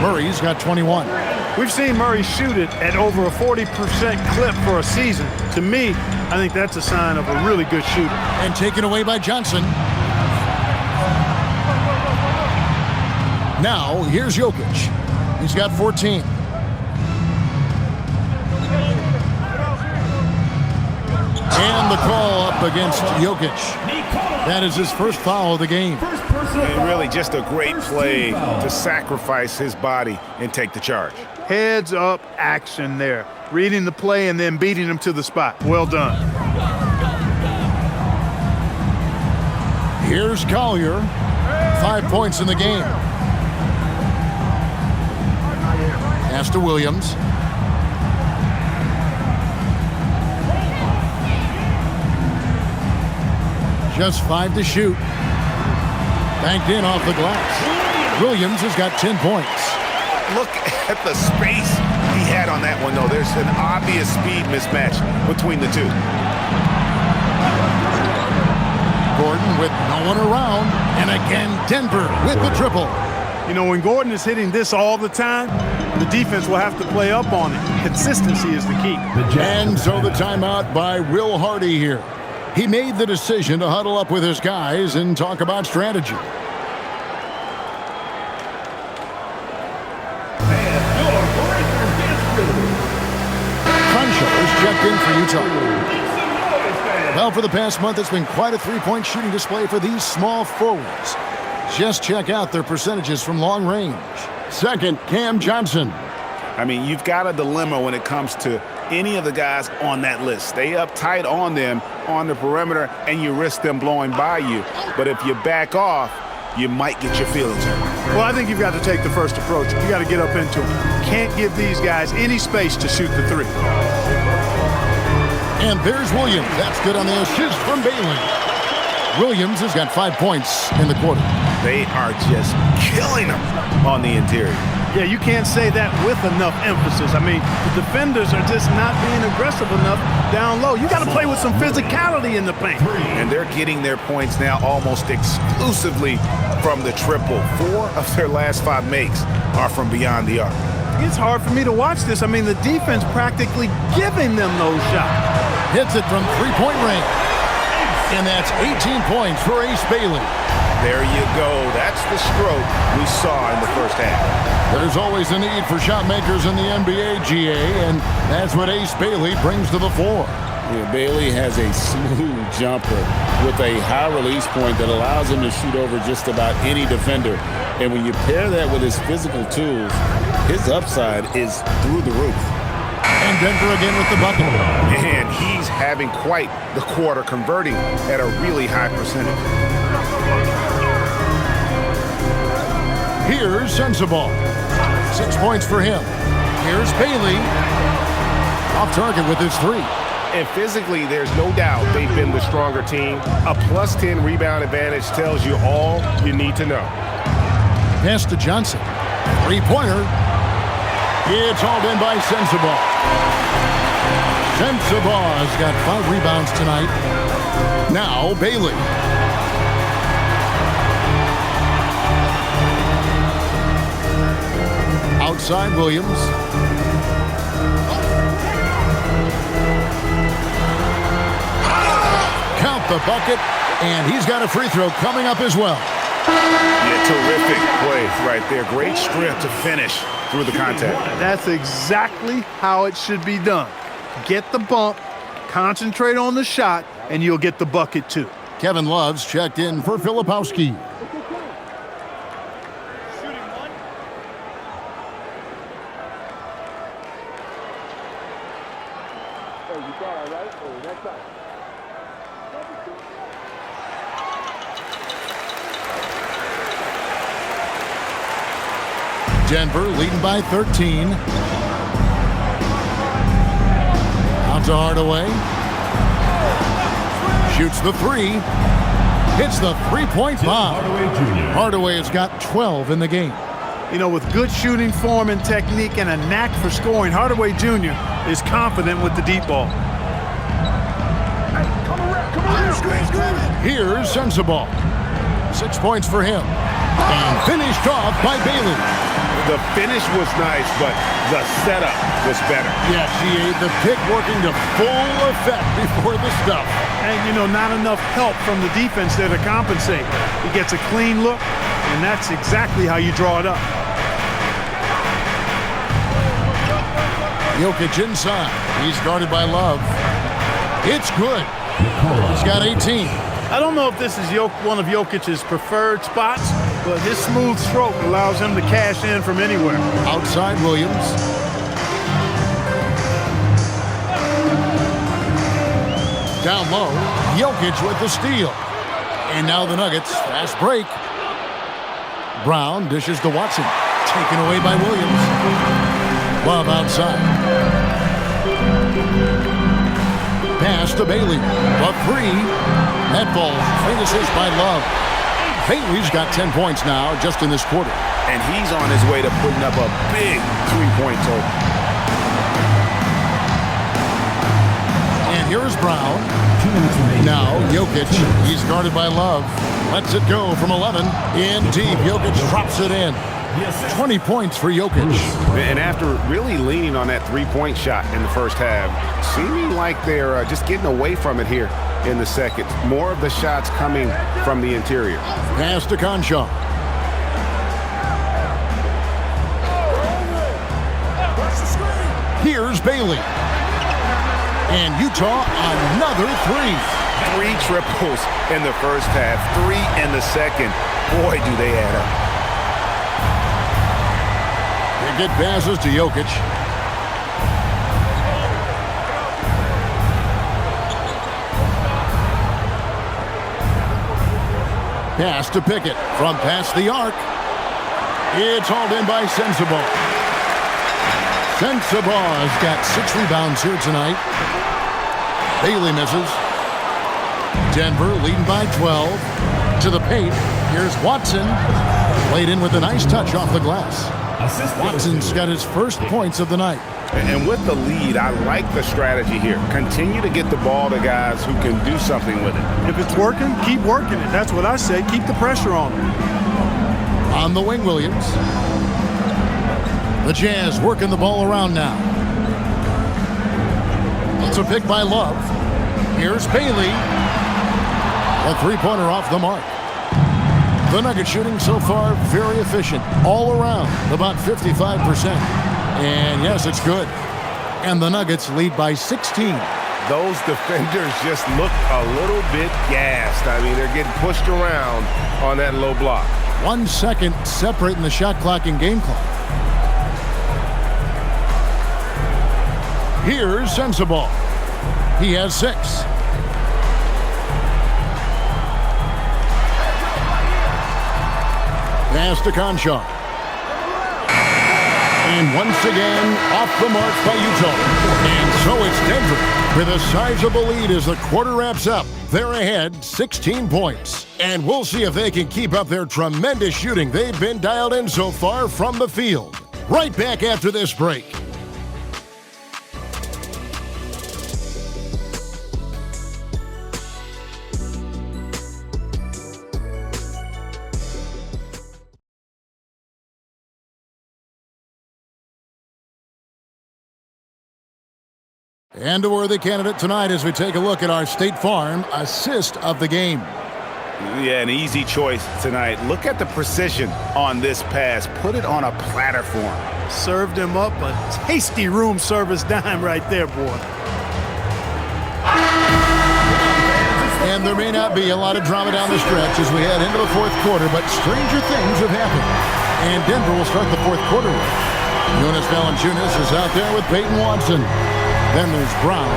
Murray's got 21. We've seen Murray shoot it at over a 40% clip for a season. To me, I think that's a sign of a really good shooter. And taken away by Johnson. Now, here's Jokic. He's got 14. And the call up against Jokic. That is his first foul of the game. And really just a great play to sacrifice his body and take the charge. Heads up action there. Reading the play and then beating him to the spot. Well done. Here's Collier. 5 points in the game. Pass to Williams. Just 5 to shoot. Banked in off the glass. Williams has got 10 points. Look at the space he had on that one, though. There's an obvious speed mismatch between the two. Gordon with no one around. And again, Denver with the triple. You know, when Gordon is hitting this all the time, the defense will have to play up on it. Consistency is the key. And so the timeout by Will Hardy here. He made the decision to huddle up with his guys and talk about strategy. Crenshaw is checked in for Utah. Well, for the past month, it's been quite a three-point shooting display for these small forwards. Just check out their percentages from long range. Second, Cam Johnson. I mean, you've got a dilemma when it comes to any of the guys on that list. Stay up tight on them on the perimeter, and you risk them blowing by you. But if you back off, you might get your feelings hurt. Well, I think you've got to take the first approach. You got to get up into them. Can't give these guys any space to shoot the three. And there's Williams. That's good on the assist from Bailey. Williams has got 5 points in the quarter. They are just killing them on the interior. Yeah, you can't say that with enough emphasis. I mean, the defenders are just not being aggressive enough down low. You got to play with some physicality in the paint. And they're getting their points now almost exclusively from the triple. 4 of their last 5 makes are from beyond the arc. It's hard for me to watch this. I mean, the defense practically giving them those shots. Hits it from three-point range. And that's 18 points for Ace Bailey. There you go. That's the stroke we saw in the first half. There's always a need for shot makers in the NBA, GA, and that's what Ace Bailey brings to the floor. Yeah, Bailey has a smooth jumper with a high release point that allows him to shoot over just about any defender. And when you pair that with his physical tools, his upside is through the roof. And Denver again with the bucket. And he's having quite the quarter, converting at a really high percentage. Here's Sensabaugh. 6 points for him. Here's Bailey. Off target with his 3. And physically, there's no doubt they've been the stronger team. A plus 10 rebound advantage tells you all you need to know. Pass to Johnson. 3-pointer. It's hauled in by Sensabaugh. Sensabaugh's got 5 rebounds tonight. Now Bailey. Outside Williams. Count the bucket, and he's got a free throw coming up as well. Yeah, terrific play right there. Great strip to finish through the contact. That's exactly how it should be done. Get the bump, concentrate on the shot, and you'll get the bucket too. Kevin Love's checked in for Filipowski. Denver leading by 13. Out to Hardaway. Shoots the 3. Hits the three-point bomb. Hardaway has got 12 in the game. You know, with good shooting form and technique and a knack for scoring, Hardaway Jr. is confident with the deep ball. Here's Sensabaugh. 6 points for him. And finished off by Bailey. The finish was nice, but the setup was better. Yeah, GA, the pick working to full effect before the stuff. And, you know, not enough help from the defense there to compensate. He gets a clean look, and that's exactly how you draw it up. Jokic inside. He's guarded by Love. It's good. He's got 18. I don't know if this is one of Jokic's preferred spots, but his smooth stroke allows him to cash in from anywhere. Outside Williams. Down low, Jokic with the steal. And now the Nuggets, fast break. Brown dishes to Watson. Taken away by Williams. Love outside. Pass to Bailey. The 3. That ball, clean assist by Love. Bailey's got 10 points now just in this quarter. And he's on his way to putting up a big three-point total. And here's Brown. Now Jokic, he's guarded by Love. Lets it go from 11. In deep, Jokic drops it in. 20 points for Jokic. And after really leaning on that three-point shot in the first half, seeming like they're just getting away from it here in the second. More of the shots coming from the interior. Pass to Conchar. Here's Bailey. And Utah, another 3. 3 triples in the first half, 3 in the second. Boy, do they add up. They get passes to Jokic. Pass to Pickett from past the arc. It's hauled in by Sensabaugh. Sensabaugh's got 6 rebounds here tonight. Bailey misses. Denver leading by 12. To the paint. Here's Watson. Laid in with a nice touch off the glass. Watson's got his first points of the night. And with the lead, I like the strategy here. Continue to get the ball to guys who can do something with it. If it's working, keep working it. That's what I say. Keep the pressure on them. On the wing, Williams. The Jazz working the ball around now. It's a pick by Love. Here's Bailey. A three-pointer off the mark. The Nuggets shooting so far very efficient. All around, about 55%. And yes, it's good. And the Nuggets lead by 16. Those defenders just look a little bit gassed. I mean, they're getting pushed around on that low block. 1 second separating the shot clock and game clock. Here's Sensabaugh. He has 6. Pass to Conchar. And once again, off the mark by Utah. And so it's Denver with a sizable lead as the quarter wraps up. They're ahead 16 points. And we'll see if they can keep up their tremendous shooting they've been dialed in so far from the field. Right back after this break. And a worthy candidate tonight as we take a look at our State Farm assist of the game. Yeah, an easy choice tonight. Look at the precision on this pass. Put it on a platter for him. Served him up a tasty room service dime right there, boy. And there may not be a lot of drama down the stretch as we head into the fourth quarter, but stranger things have happened. And Denver will start the fourth quarter with Jonas Valanciunas is out there with Peyton Watson. Then there's Brown.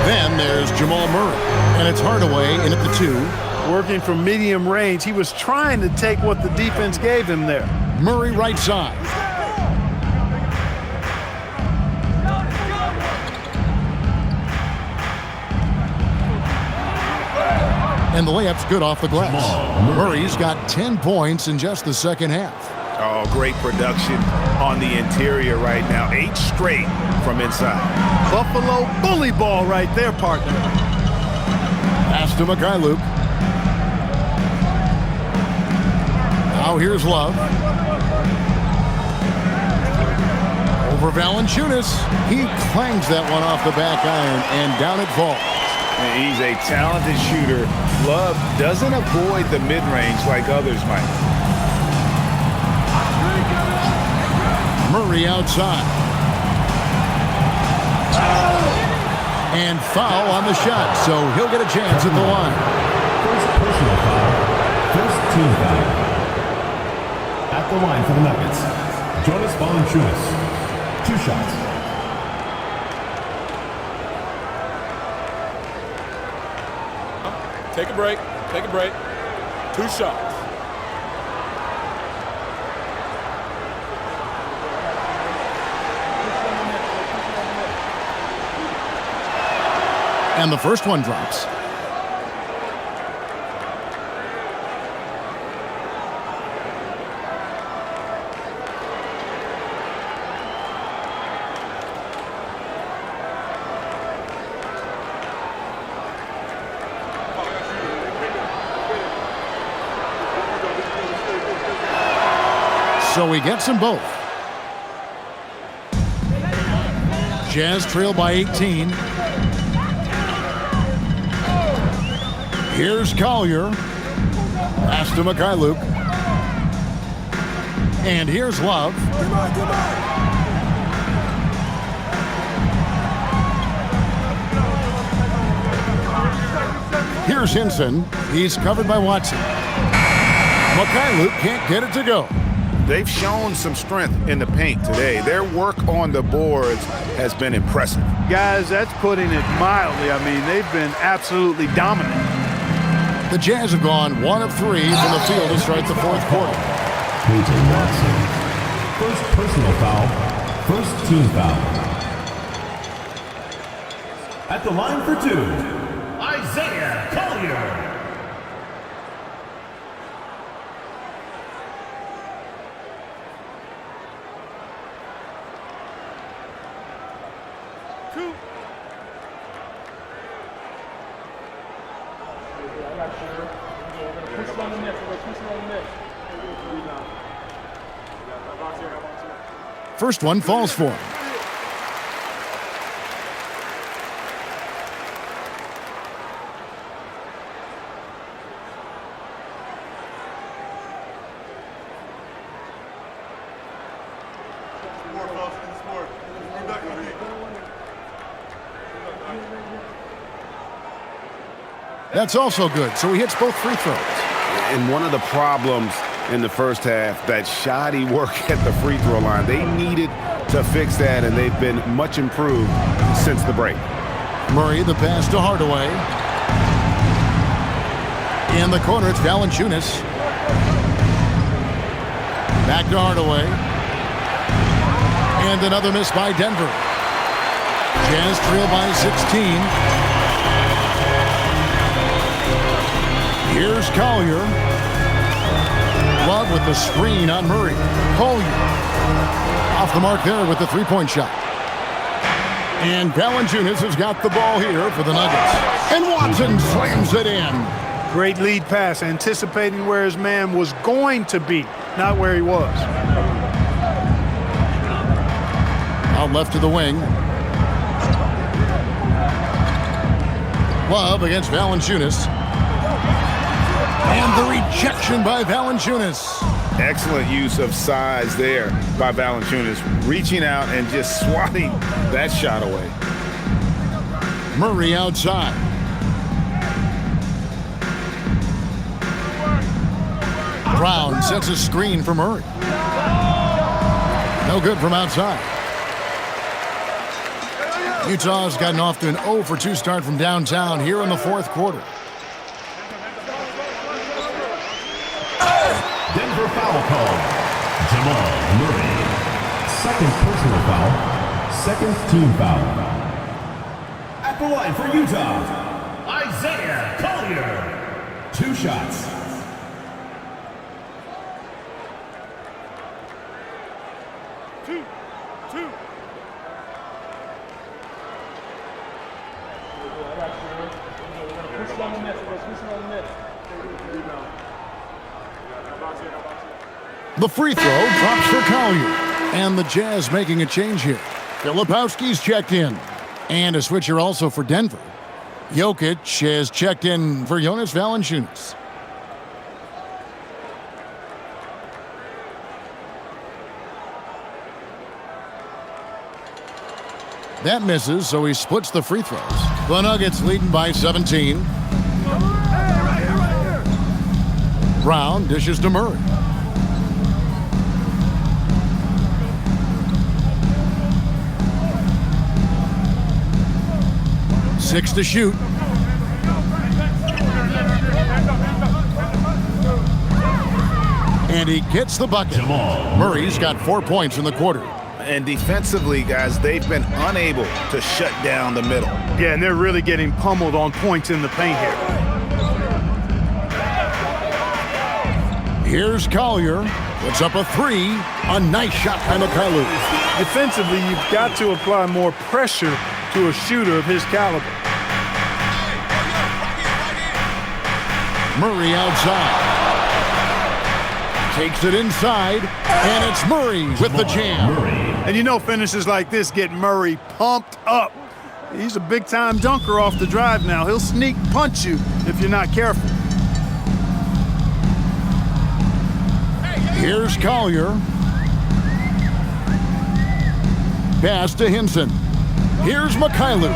Then there's Jamal Murray. And it's Hardaway in at the 2. Working from medium range. He was trying to take what the defense gave him there. Murray right side. And the layup's good off the glass. Murray's got 10 points in just the second half. Oh, great production on the interior right now. 8 straight from inside. Buffalo bully ball right there, partner. Pass to Mikhailuk. Now here's Love. Over Valanciunas. He clangs that one off the back iron, and down it falls. And he's a talented shooter. Love doesn't avoid the mid-range like others might. Murray outside. And foul on the shot, so he'll get a chance at the line. First personal foul. First team foul. At the line for the Nuggets, Jonas Valanciunas. 2 shots. Take a break. Take a break. 2 shots. And the first one drops. So he gets them both. Jazz trail by 18. Here's Collier. Pass to Mikhailuk. And here's Love. Here's Hinson. He's covered by Watson. Mikhailuk can't get it to go. They've shown some strength in the paint today. Their work on the boards has been impressive. Guys, that's putting it mildly. I mean, they've been absolutely dominant. The Jazz have gone 1 of 3 from the field to start the fourth quarter. Peyton Watson. First personal foul. First team foul. At the line for 2. Isaiah Collier. First one falls for him. That's also good, so he hits both free throws. And one of the problems in the first half, that shoddy work at the free throw line. They needed to fix that, and they've been much improved since the break. Murray, the pass to Hardaway. In the corner, it's Valanciunas. Back to Hardaway. And another miss by Denver. Jazz trail by 16. Here's Collier. Love with the screen on Murray. Collier off the mark there with the three-point shot. And Valanciunas has got the ball here for the Nuggets. And Watson slams it in. Great lead pass, anticipating where his man was going to be, not where he was. Out left to the wing. Love against Valanciunas. And the rejection by Valanciunas. Excellent use of size there by Valanciunas, reaching out and just swatting that shot away. Murray outside. Brown sets a screen for Murray. No good from outside. Utah's gotten off to an 0 for 2 start from downtown here in the fourth quarter. Denver foul call. Jamal Murray. Second personal foul. Second team foul. At the line for Utah, Isaiah Collier. 2 shots. Two. The free throw drops for Collier. And the Jazz making a change here. Filipowski's checked in. And a switcher also for Denver. Jokic has checked in for Jonas Valanciunas. That misses, so he splits the free throws. The Nuggets leading by 17. Brown dishes to Murray. Six to shoot. And he gets the bucket. Murray's got 4 points in the quarter. And defensively, guys, they've been unable to shut down the middle. Yeah, and they're really getting pummeled on points in the paint here. Here's Collier. Puts up a 3. A nice shot by Mikhailuk. Defensively, you've got to apply more pressure to a shooter of his caliber. Murray outside. Takes it inside, and it's Murray with the jam. And you know finishes like this get Murray pumped up. He's a big-time dunker off the drive now. He'll sneak punch you if you're not careful. Here's Collier. Pass to Hinson. Here's Mikhailuk.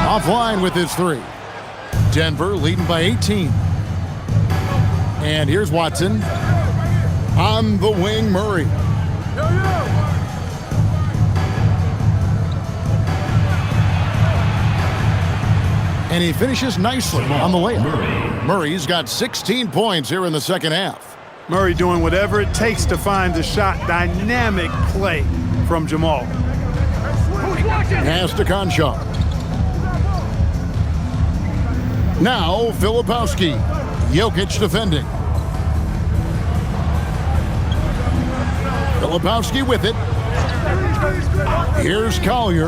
Offline with his 3. Denver leading by 18. And here's Watson. On the wing, Murray. And he finishes nicely on the layup. Murray's got 16 points here in the second half. Murray doing whatever it takes to find the shot. Dynamic play from Jamal. Pass to Conchar. Now Filipowski. Jokic defending. Filipowski with it. Here's Collier.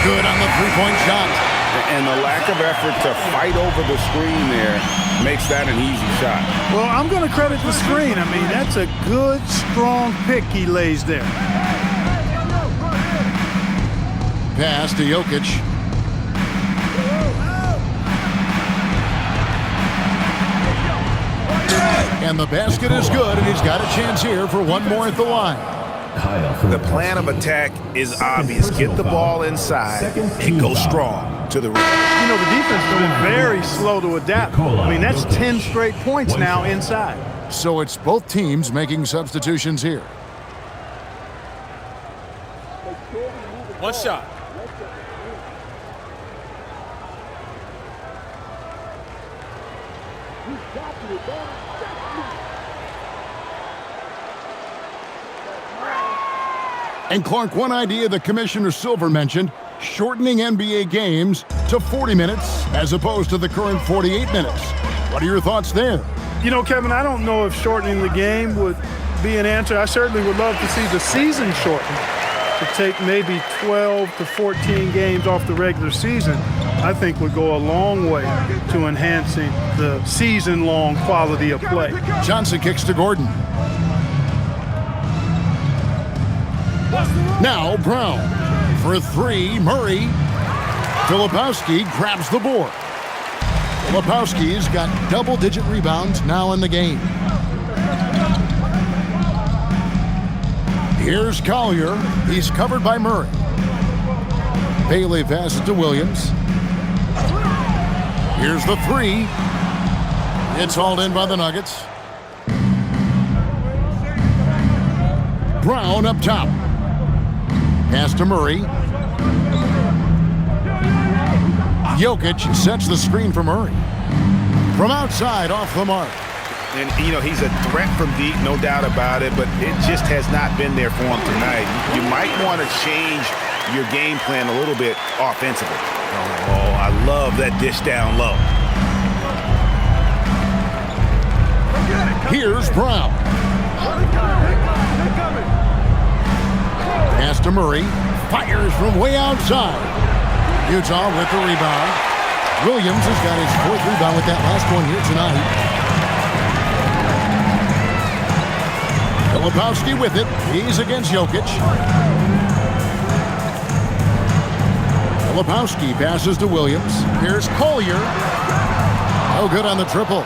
Good on the three-point shot. And the lack of effort to fight over the screen there makes that an easy shot. Well, I'm going to credit the screen. I mean, that's a good, strong pick he lays there. Pass to Jokic. And the basket is good, and he's got a chance here for one more at the line. The plan of attack is obvious. Get the ball inside and go strong to the rim. You know, the defense has been very slow to adapt. I mean, that's 10 straight points now inside. So it's both teams making substitutions here. One shot. And Clark, one idea that Commissioner Silver mentioned, shortening NBA games to 40 minutes as opposed to the current 48 minutes. What are your thoughts there? You know, Kevin, I don't know if shortening the game would be an answer. I certainly would love to see the season shortened to take maybe 12 to 14 games off the regular season. I think would go a long way to enhancing the season-long quality of play. Johnson kicks to Gordon. Now Brown for three. Murray. Filipowski grabs the board. Filipowski's got double-digit rebounds now in the game. Here's Collier. He's covered by Murray. Bailey passes to Williams. Here's the three. It's hauled in by the Nuggets. Brown up top. Pass to Murray. Jokic sets the screen for Murray. From outside, off the mark. And, you know, he's a threat from deep, no doubt about it, but it just has not been there for him tonight. You might want to change your game plan a little bit offensively. Oh, I love that dish down low. Here's Brown. Pass to Murray. Fires from way outside. Utah with the rebound. Williams has got his fourth rebound with that last one here tonight. Filipowski with it. He's against Jokic. Filipowski passes to Williams. Here's Collier. No good on the triple.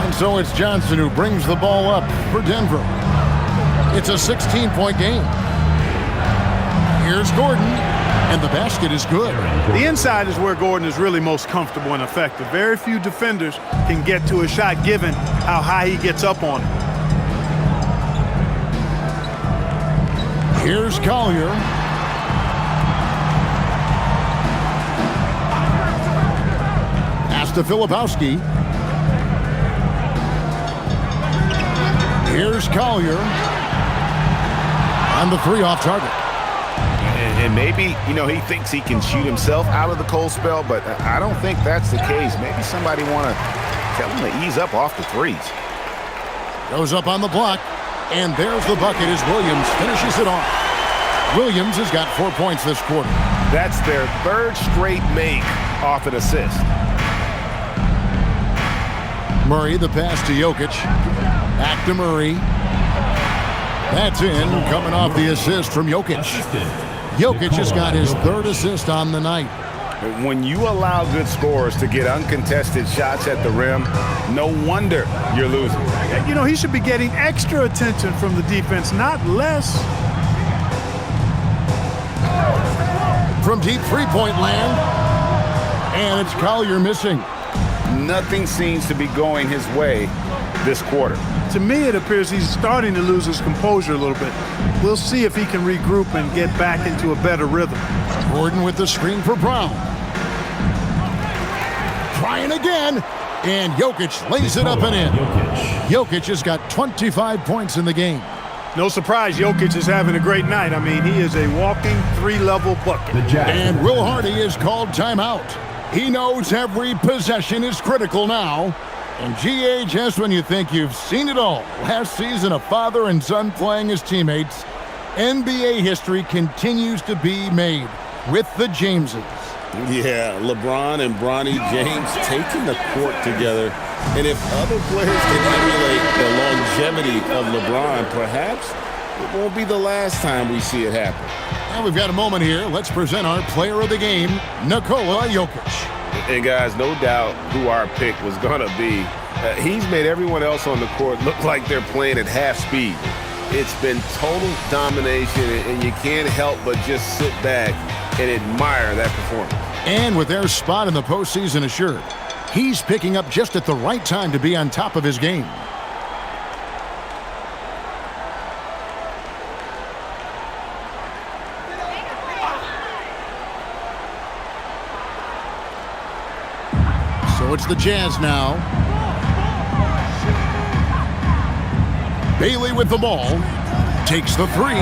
And so it's Johnson who brings the ball up for Denver. It's a 16-point game. Here's Gordon, and the basket is good. The inside is where Gordon is really most comfortable and effective. Very few defenders can get to a shot given how high he gets up on it. Here's Collier. Pass to Filipowski. Here's Collier. And the three off target. And maybe, you know, he thinks he can shoot himself out of the cold spell, but I don't think that's the case. Maybe somebody want to tell him to ease up off the threes. Goes up on the block, and there's the bucket as Williams finishes it off. Williams has got 4 points this quarter. That's their third straight make off an assist. Murray, the pass to Jokic. Back to Murray. That's in, coming off the assist from Jokic. Jokic has got his third assist on the night. When you allow good scorers to get uncontested shots at the rim, no wonder you're losing. You know, he should be getting extra attention from the defense, not less. From deep three-point land, and it's Collier missing. Nothing seems to be going his way this quarter. To me, it appears he's starting to lose his composure a little bit. We'll see if he can regroup and get back into a better rhythm. Gordon with the screen for Brown. Trying again, and Jokic lays it up and in. Jokic has got 25 points in the game. No surprise, Jokic is having a great night. I mean, he is a walking three-level bucket. And Will Hardy is called timeout. He knows every possession is critical now. And GA, just when you think you've seen it all, last season a father and son playing as teammates, NBA history continues to be made with the Jameses. Yeah, LeBron and Bronny James taking the court together. And if other players can emulate the longevity of LeBron, perhaps it won't be the last time we see it happen. Now we've got a moment here. Let's present our player of the game, Nikola Jokic. And guys, no doubt who our pick was going to be. He's made everyone else on the court look like they're playing at half speed. It's been total domination, and you can't help but just sit back and admire that performance. And with their spot in the postseason assured, he's picking up just at the right time to be on top of his game. So it's the Jazz now. Bailey with the ball. Takes the three.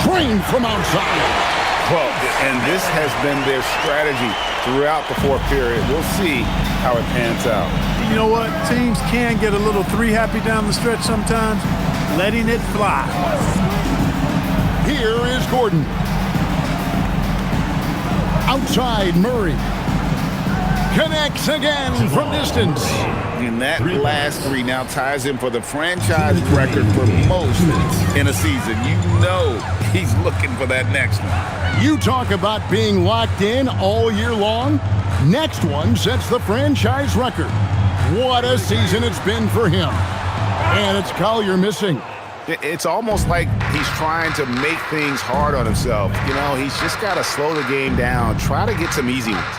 Trained from outside. Well, and this has been their strategy throughout the fourth period. We'll see how it pans out. You know what? Teams can get a little three happy down the stretch sometimes. Letting it fly. Here is Gordon. Outside Murray. Connects again from distance. And that last three now ties him for the franchise record for most in a season. You know he's looking for that next one. You talk about being locked in all year long. Next one sets the franchise record. What a season it's been for him. And it's Collier missing. It's almost like he's trying to make things hard on himself. You know, he's just got to slow the game down, try to get some easy ones.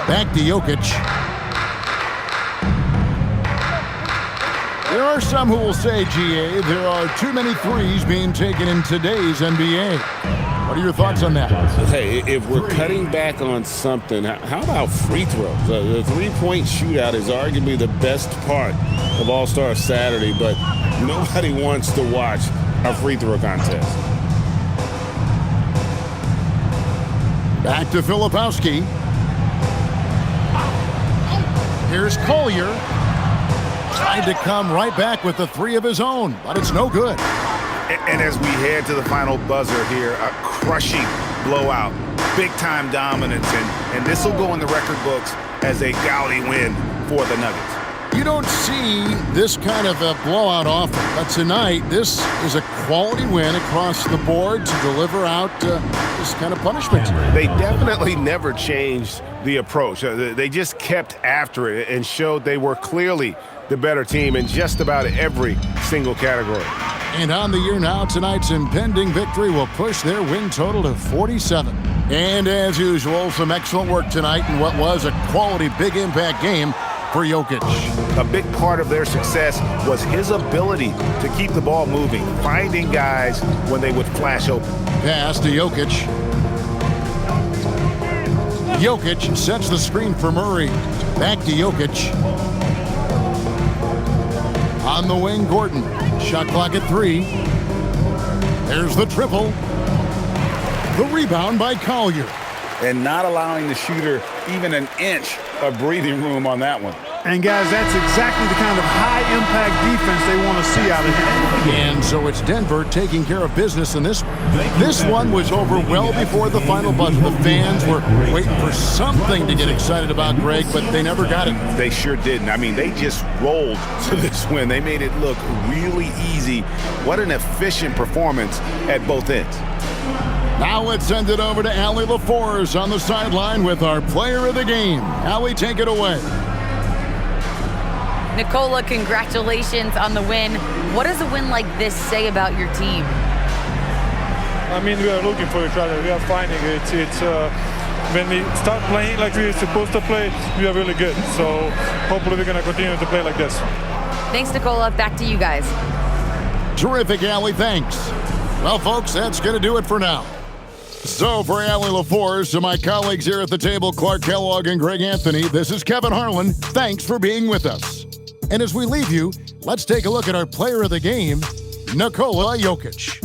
Back to Jokic. There are some who will say, GA, there are too many threes being taken in today's NBA. What are your thoughts on that? Hey, if we're cutting back on something, how about free throws? The three-point shootout is arguably the best part of All-Star Saturday, but nobody wants to watch a free throw contest. Back to Filipowski. Here's Collier. Tried to come right back with the three of his own, but it's no good. And as we head to the final buzzer here, a crushing blowout, big-time dominance, and this will go in the record books as a gaudy win for the Nuggets. You don't see this kind of a blowout often, but tonight this is a quality win across the board to deliver out this kind of punishment. They definitely never changed the approach. They just kept after it and showed they were clearly the better team in just about every single category. And on the year now, tonight's impending victory will push their win total to 47. And as usual, some excellent work tonight in what was a quality big impact game for Jokic. A big part of their success was his ability to keep the ball moving, finding guys when they would flash open. Pass to Jokic. Jokic sets the screen for Murray. Back to Jokic. On the wing, Gordon. Shot clock at 3. There's the triple. The rebound by Collier. And not allowing the shooter even an inch of breathing room on that one. And guys, that's exactly the kind of high-impact defense they want to see out of him. And so it's Denver taking care of business in this one. This one was over well before the final buzzer. The fans were waiting for something to get excited about, Greg, but they never got it. They sure didn't. I mean, they just rolled to this win. They made it look really easy. What an efficient performance at both ends. Now let's send it over to Allie LaForce on the sideline with our player of the game. Allie, take it away. Nikola, congratulations on the win. What does a win like this say about your team? I mean, we are looking for each other. We are finding it. When we start playing like we're supposed to play, we are really good. So hopefully we're going to continue to play like this. Thanks, Nikola. Back to you guys. Terrific, Allie. Thanks. Well, folks, that's going to do it for now. So for Allie LaForce and my colleagues here at the table, Clark Kellogg and Greg Anthony, this is Kevin Harlan. Thanks for being with us. And as we leave you, let's take a look at our player of the game, Nikola Jokic.